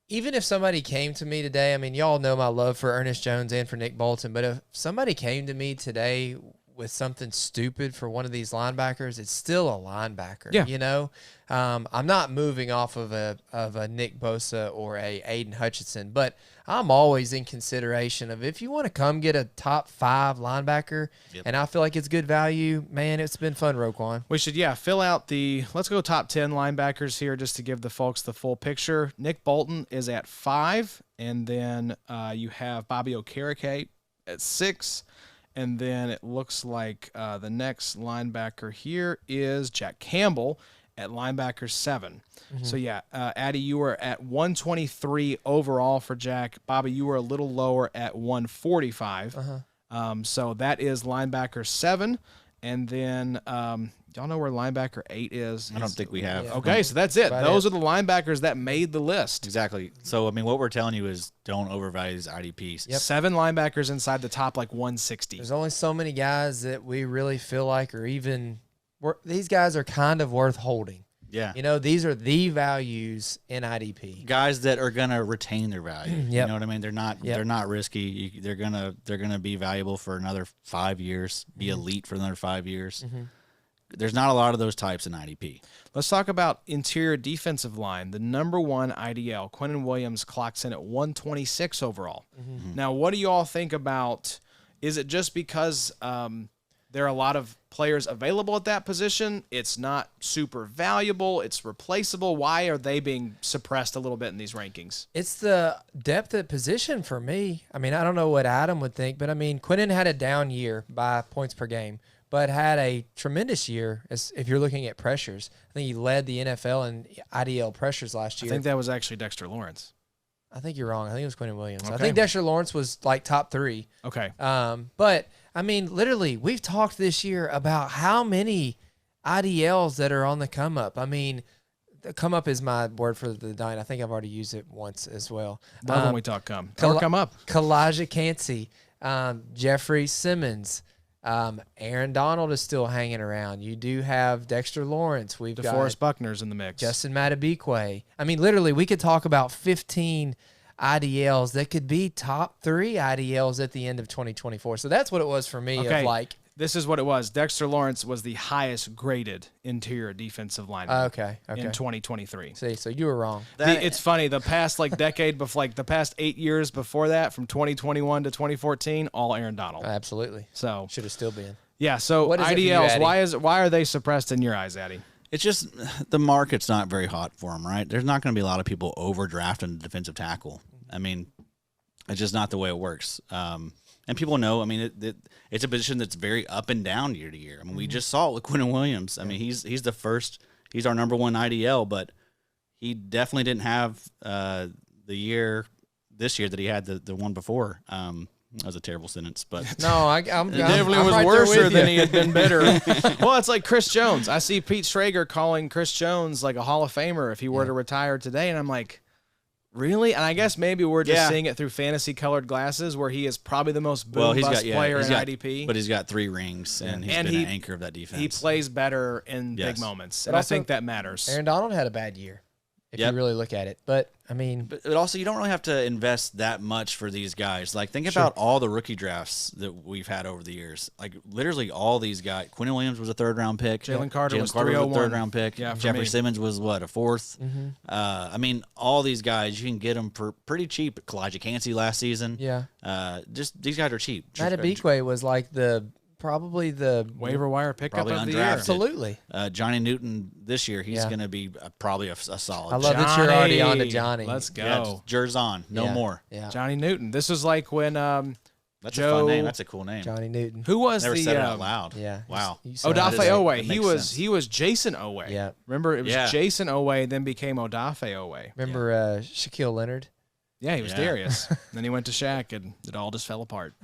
even if somebody came to me today, I mean, y'all know my love for Ernest Jones and for Nick Bolton, but if somebody came to me today with something stupid for one of these linebackers, it's still a linebacker. Yeah. I'm not moving off of a Nick Bosa or a Aiden Hutchinson, but I'm always in consideration of if you want to come get a top 5 linebacker, and I feel like it's good value, man, it's been fun, Roquan. We should, fill out let's go top 10 linebackers here just to give the folks the full picture. Nick Bolton is at 5, and then you have Bobby Okereke at 6. And then it looks like the next linebacker here is Jack Campbell at linebacker 7. So, Addy, you were at 123 overall for Jack. Bobby, you were a little lower at 145. So that is linebacker 7. And then y'all know where linebacker 8 is? I don't think we have. Okay, so that's it. Those are the linebackers that made the list. Exactly. So, I mean, what we're telling you is don't overvalue these IDPs. 7 linebackers inside the top, 160. There's only so many guys that we really feel like these guys are kind of worth holding. Yeah. These are the values in IDP. Guys that are going to retain their value. You know what I mean? They're not risky. They're going to be valuable for another 5 years, be elite for another 5 years. There's not a lot of those types in IDP. Let's talk about interior defensive line. The number 1 IDL, Quinnen Williams, clocks in at 126 overall. Now, what do you all think about, is it just because there are a lot of players available at that position. It's not super valuable. It's replaceable. Why are they being suppressed a little bit in these rankings? It's the depth at position for me. I mean, I don't know what Adam would think, but I mean, Quentin had a down year by points per game, but had a tremendous year if you're looking at pressures. I think he led the NFL in IDL pressures last year. I think that was actually Dexter Lawrence. I think you're wrong. I think it was Quentin Williams. I Okay. think Dexter Lawrence was like top 3. Okay. But I mean, literally, we've talked this year about how many IDLs that are on the come up. I mean, the come up is my word for the night. I think I've already used it once as well. Love when we talk come. Or come up. Kalijah Cansey, Jeffrey Simmons, Aaron Donald is still hanging around. You do have Dexter Lawrence. We've got DeForest Buckner's in the mix. Justin Matabikwe. I mean, literally, we could talk about 15 IDLs that could be top 3 IDLs at the end of 2024. So that's what it was for me. Okay. Of like, This is what it was. Dexter Lawrence was the highest graded interior defensive lineman okay. in 2023. See, so you were wrong. It's funny. The past decade, before the past 8 years before that, from 2021 to 2014, all Aaron Donald. Absolutely. So Should have still been. yeah. So What is it for you, IDLs, Addy? why are they suppressed in your eyes, Addy? It's just the market's not very hot for him, right? There's not going to be a lot of people overdrafting a defensive tackle. I mean, it's just not the way it works. And people know, I mean, it's a position that's very up and down year to year. I mean, we just saw it with Quentin Williams. I mean, he's the first, he's our number 1 IDL, but he definitely didn't have the year this year that he had the one before. That was a terrible sentence, but No, I'm It definitely was right there worse with than you. he had been better. Well, it's like Chris Jones. I see Pete Schrager calling Chris Jones like a Hall of Famer if he were to retire today, and I'm like, really? And I guess maybe we're just seeing it through fantasy-colored glasses, where he is probably the most boom-bust player in IDP. But he's got 3 rings, and he's been an anchor of that defense. He plays better in big moments, and But I also, think that matters. Aaron Donald had a bad year, if you really look at it. But, I mean, But also, you don't really have to invest that much for these guys. Like, think about all the rookie drafts that we've had over the years. Like, literally all these guys. Quentin Williams was a 3rd-round pick. Jalen Carter was a 301. 3rd-round pick. Yeah, for Jeffrey me. Simmons was, what, a 4th? I mean, all these guys, you can get them for pretty cheap. Kalijah Cansey last season. yeah. Just these guys are cheap. Matabikwe was like probably the Waiver wire pickup Probably of the undrafted. year. Absolutely. Johnny Newton this year, he's Yeah. going to be probably a solid. I love that you're already on to Johnny. Johnny. Let's go. Yeah, Jers on, no Yeah. more. Yeah. Johnny Newton. This was like when That's a Joe- fun name. That's a cool name. Johnny Newton. who was Never the said it out loud. Yeah. Wow. You said Odafe that. Owe. That He makes was sense. he was Jason Owe. Yeah. Remember, it was Yeah. Jason Owe, then became Odafe Owe. Remember Shaquille Leonard? Yeah, he was Yeah. Darius. Then he went to Shaq, and it all just fell apart.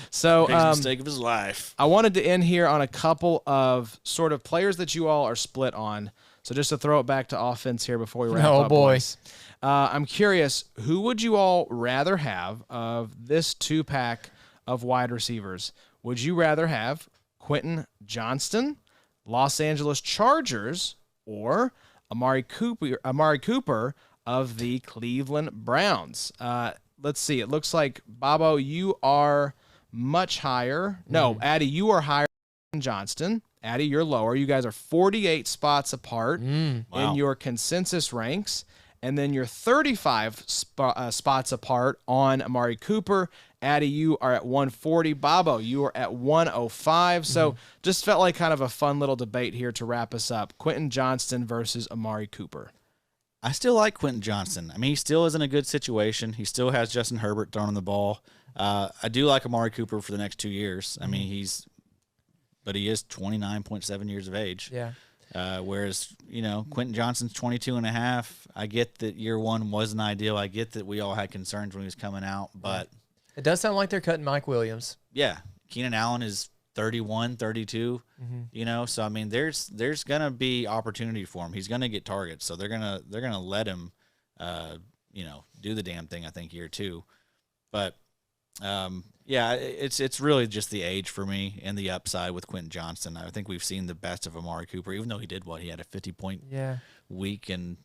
So Biggest mistake of his life. I wanted to end here on a couple of sort of players that you all are split on. So just to throw it back to offense here before we wrap Oh, up. boy. boys. I'm curious, who would you all rather have of this 2-pack of wide receivers? Would you rather have Quentin Johnston, Los Angeles Chargers, or Amari Cooper of the Cleveland Browns? Let's see. It looks like, Bobo, you are much higher. No, Addy, you are higher than Johnston. Addy, you're lower. You guys are 48 spots apart Wow. in your consensus ranks. And then you're 35 spots apart on Amari Cooper. Addy, you are at 140. Bobo, you are at 105. So just felt like kind of a fun little debate here to wrap us up. Quentin Johnston versus Amari Cooper. I still like Quentin Johnston. I mean, he still is in a good situation. He still has Justin Herbert throwing the ball. I do like Amari Cooper for the next 2 years. I mean, he is 29.7 years of age. Yeah. Whereas, Quentin Johnston's 22 and a half. I get that year one wasn't ideal. I get that we all had concerns when he was coming out. But, It does sound like they're cutting Mike Williams. yeah, Keenan Allen is 31, 32. So, I mean, there's going to be opportunity for him. He's going to get targets. So they're going to let him, do the damn thing, I think, year 2. But, yeah, it's really just the age for me and the upside with Quentin Johnston. I think we've seen the best of Amari Cooper, even though he did he had a 50-point Yeah. week and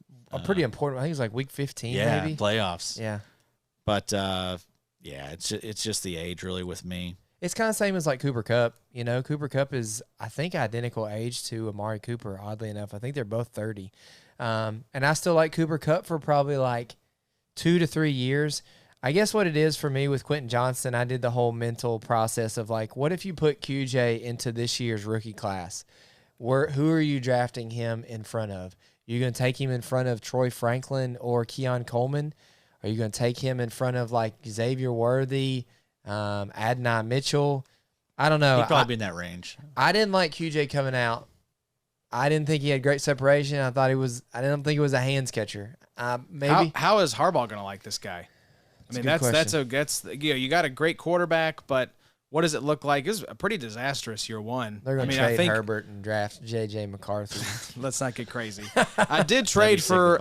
Pretty important. I think it was like week 15, yeah, maybe. playoffs. Yeah. But yeah, it's just the age really with me. It's kind of same as like Cooper Kupp. Cooper Kupp is, I think, identical age to Amari Cooper, oddly enough. I think they're both 30. And I still like Cooper Kupp for probably like 2 to 3 years. I guess what it is for me with Quentin Johnston, I did the whole mental process of like, what if you put QJ into this year's rookie class? Who are you drafting him in front of? Are you going to take him in front of Troy Franklin or Keon Coleman? Are you going to take him in front of like Xavier Worthy, Adonai Mitchell? I don't know. He'd probably be in that range. I didn't like QJ coming out. I didn't think he had great separation. I didn't think it was a hands catcher. Maybe. How is Harbaugh going to like this guy? I mean, that's you got a great quarterback, but what does it look like? It's a pretty disastrous year one. They're going to I trade Herbert and draft J.J. McCarthy. Let's not get crazy. I did trade for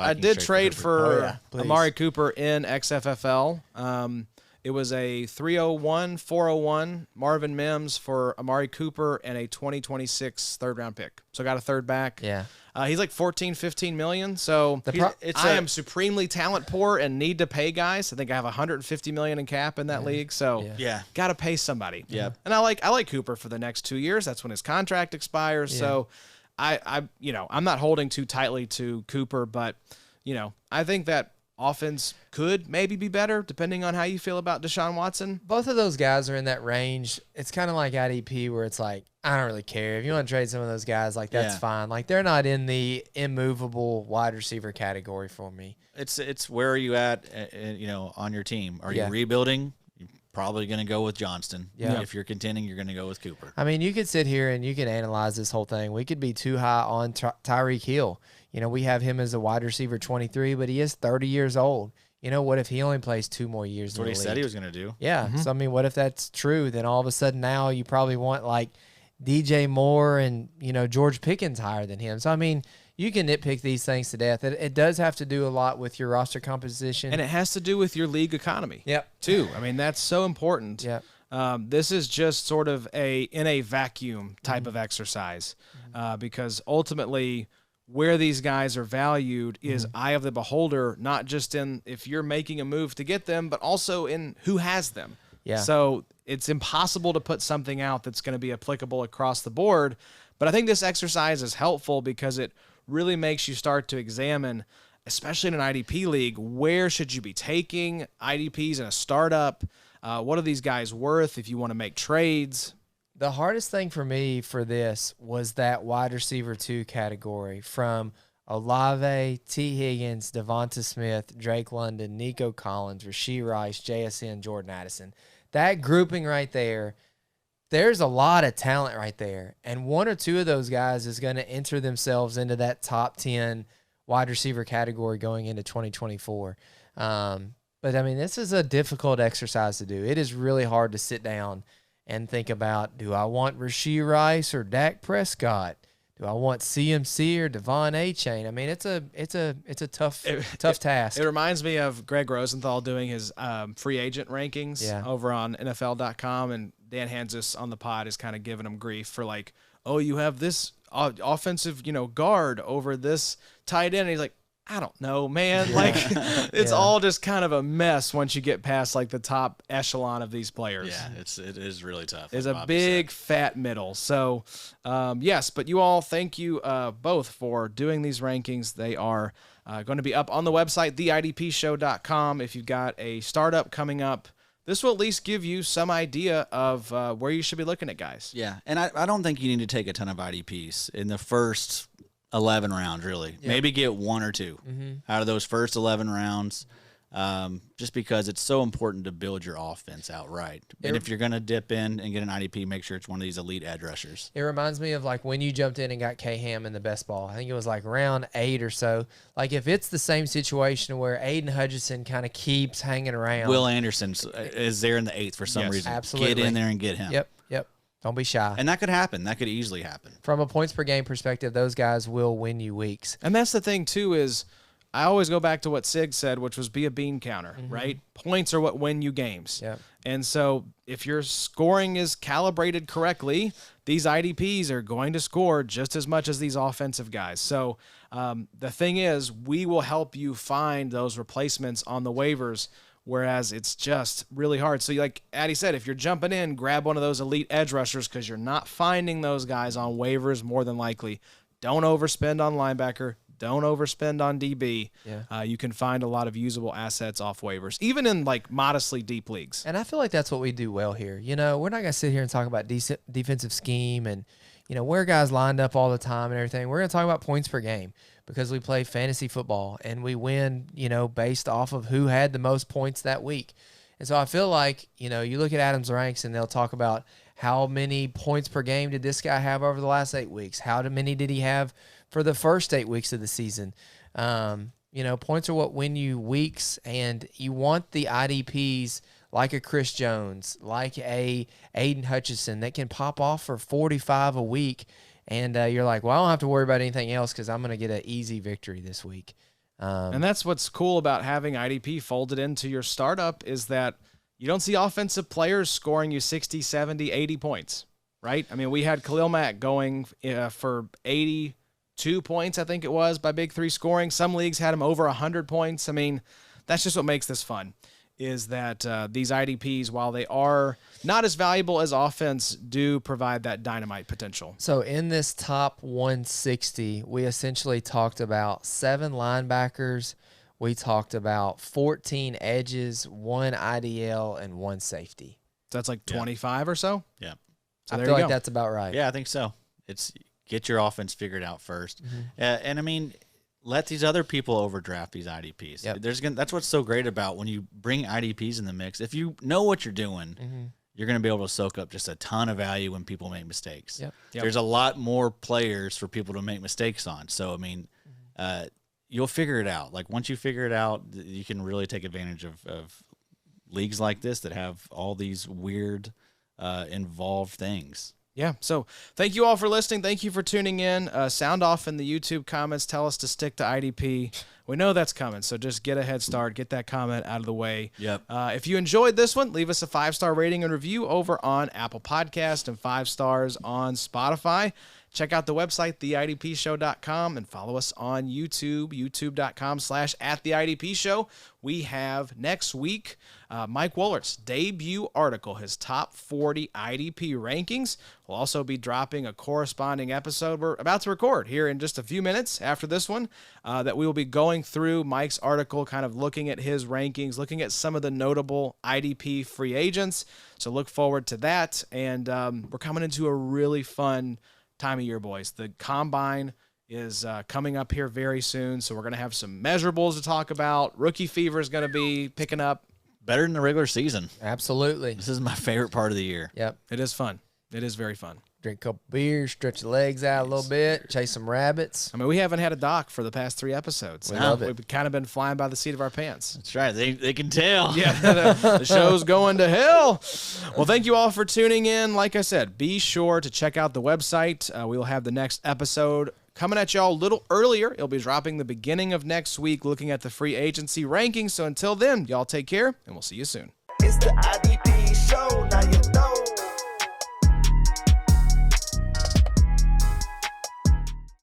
Amari Cooper in XFFL. It was a 301, 401 Marvin Mims for Amari Cooper and a 2026 third-round pick. So I got a third back. Yeah. He's like 14, 15 million. So I am supremely talent poor and need to pay guys. I think I have 150 million in cap in that league. So got to pay somebody. Yeah. And I like Cooper for the next 2 years. That's when his contract expires. Yeah. So I'm not holding too tightly to Cooper, but I think that offense could maybe be better depending on how you feel about Deshaun Watson. Both of those guys are in that range. It's kind of like IDP where it's like, I don't really care. If you want to trade some of those guys, like that's fine. Like they're not in the immovable wide receiver category for me. It's where are you at, on your team? Are you rebuilding? You're probably going to go with Johnston. Yeah. If you're contending, you're going to go with Cooper. I mean, you could sit here and you can analyze this whole thing. We could be too high on Tyreek Hill. We have him as a wide receiver 23, but he is 30 years old. What if he only plays 2 more years in the league? That's what he said he was going to do. Yeah. Mm-hmm. So, I mean, what if that's true? Then all of a sudden now you probably want like DJ Moore and, George Pickens higher than him. So, I mean, you can nitpick these things to death. It does have to do a lot with your roster composition. And it has to do with your league economy. Too. I mean, that's so important. Yep. This is just sort of in a vacuum type of exercise because ultimately – where these guys are valued is eye of the beholder, not just in if you're making a move to get them, but also in who has them. Yeah. So it's impossible to put something out that's going to be applicable across the board. But I think this exercise is helpful because it really makes you start to examine, especially in an IDP league, where should you be taking IDPs in a startup? What are these guys worth if you want to make trades? The hardest thing for me for this was that wide receiver 2 category from Olave, T. Higgins, Devonta Smith, Drake London, Nico Collins, Rashee Rice, JSN, Jordan Addison. That grouping right there, there's a lot of talent right there. And 1 or 2 of those guys is going to enter themselves into that top 10 wide receiver category going into 2024. But, I mean, this is a difficult exercise to do. It is really hard to sit down and think about, do I want Rashee Rice or Dak Prescott? Do I want CMC or Devon A-Chain? I mean, it's a tough task. It reminds me of Greg Rosenthal doing his free agent rankings over on NFL.com, and Dan Hanzus on the pod is kind of giving him grief for like, oh, you have this offensive guard over this tight end. And he's like, I don't know, man. Like, it's all just kind of a mess once you get past like the top echelon of these players. Yeah, it is really tough. It's a big fat middle. So, yes, but you all, thank you both for doing these rankings. They are going to be up on the website, theidpshow.com. If you've got a startup coming up, this will at least give you some idea of where you should be looking at guys. Yeah, and I don't think you need to take a ton of IDPs in the first 11 rounds, really. Yeah. Maybe get 1 or 2 out of those first 11 rounds, just because it's so important to build your offense out right. And if you're going to dip in and get an IDP, make sure it's one of these elite edge rushers. It reminds me of like when you jumped in and got K-Ham in the best ball. I think it was like round 8 or so. Like if it's the same situation where Aiden Hutchinson kind of keeps hanging around. Will Anderson is there in the 8th for some reason. Absolutely. Get in there and get him. Yep. Don't be shy. And that could happen. That could easily happen. From a points per game perspective, those guys will win you weeks. And that's the thing, too, is I always go back to what Sig said, which was be a bean counter, right? Points are what win you games. Yep. And so if your scoring is calibrated correctly, these IDPs are going to score just as much as these offensive guys. So the thing is, we will help you find those replacements on the waivers, whereas it's just really hard. So like Addy said, if you're jumping in, grab one of those elite edge rushers because you're not finding those guys on waivers more than likely. Don't overspend on linebacker. Don't overspend on DB. Yeah. You can find a lot of usable assets off waivers, even in like modestly deep leagues. And I feel like that's what we do well here. You know, we're not going to sit here and talk about defensive scheme and, you know, where guys lined up all the time and everything. We're going to talk about points per game because we play fantasy football and we win, you know, based off of who had the most points that week. And so I feel like, you know, you look at Adam's ranks and they'll talk about how many points per game did this guy have over the last 8 weeks? How many did he have for the first 8 weeks of the season? You know, points are what win you weeks, and you want the IDPs like a Chris Jones, like a Aiden Hutchinson that can pop off for 45 a week, and you're like, well, I don't have to worry about anything else because I'm going to get an easy victory this week. And that's what's cool about having IDP folded into your startup is that you don't see offensive players scoring you 60, 70, 80 points, right? I mean, we had Khalil Mack going for 82 points, I think it was, by Big Three scoring. Some leagues had him over 100 points. I mean, that's just what makes this fun, is that these IDPs, while they are not as valuable as offense, do provide that dynamite potential. So in this top 160, we essentially talked about 7 linebackers. We talked about 14 edges, 1 IDL, and 1 safety. So that's like 25 or so? Yeah. So I there feel you like go. that's about right. Yeah, I think so. It's get your offense figured out first. And I mean, let these other people overdraft these IDPs. Yep. That's what's so great about when you bring IDPs in the mix. If you know what you're doing, you're going to be able to soak up just a ton of value when people make mistakes. Yep. There's a lot more players for people to make mistakes on. So, I mean, you'll figure it out. Like once you figure it out, you can really take advantage of leagues like this that have all these weird, involved things. Yeah. So thank you all for listening. Thank you for tuning in. Sound off in the YouTube comments. Tell us to stick to IDP. We know that's coming, so just get a head start. Get that comment out of the way. Yep. If you enjoyed this one, leave us a 5-star rating and review over on Apple Podcast and 5 stars on Spotify. Check out the website, theidpshow.com, and follow us on YouTube, youtube.com/@theidpshow. We have next week Mike Wollert's debut article, his top 40 IDP rankings. We'll also be dropping a corresponding episode we're about to record here in just a few minutes after this one, that we will be going through Mike's article, kind of looking at his rankings, looking at some of the notable IDP free agents. So look forward to that. And we're coming into a really fun time of year, boys. The combine is coming up here very soon, so we're going to have some measurables to talk about. Rookie fever is going to be picking up. Better than the regular season. Absolutely. This is my favorite part of the year. Yep. It is fun. It is very fun. Drink a couple beers, stretch your legs out a little bit, chase some rabbits. I mean, we haven't had a doc for the past 3 episodes. We love it. We've kind of been flying by the seat of our pants. That's right. They can tell. Yeah, the show's going to hell. Well, thank you all for tuning in. Like I said, be sure to check out the website. We will have the next episode coming at y'all a little earlier. It'll be dropping the beginning of next week, looking at the free agency rankings. So until then, y'all take care, and we'll see you soon. It's the IDP show. Now you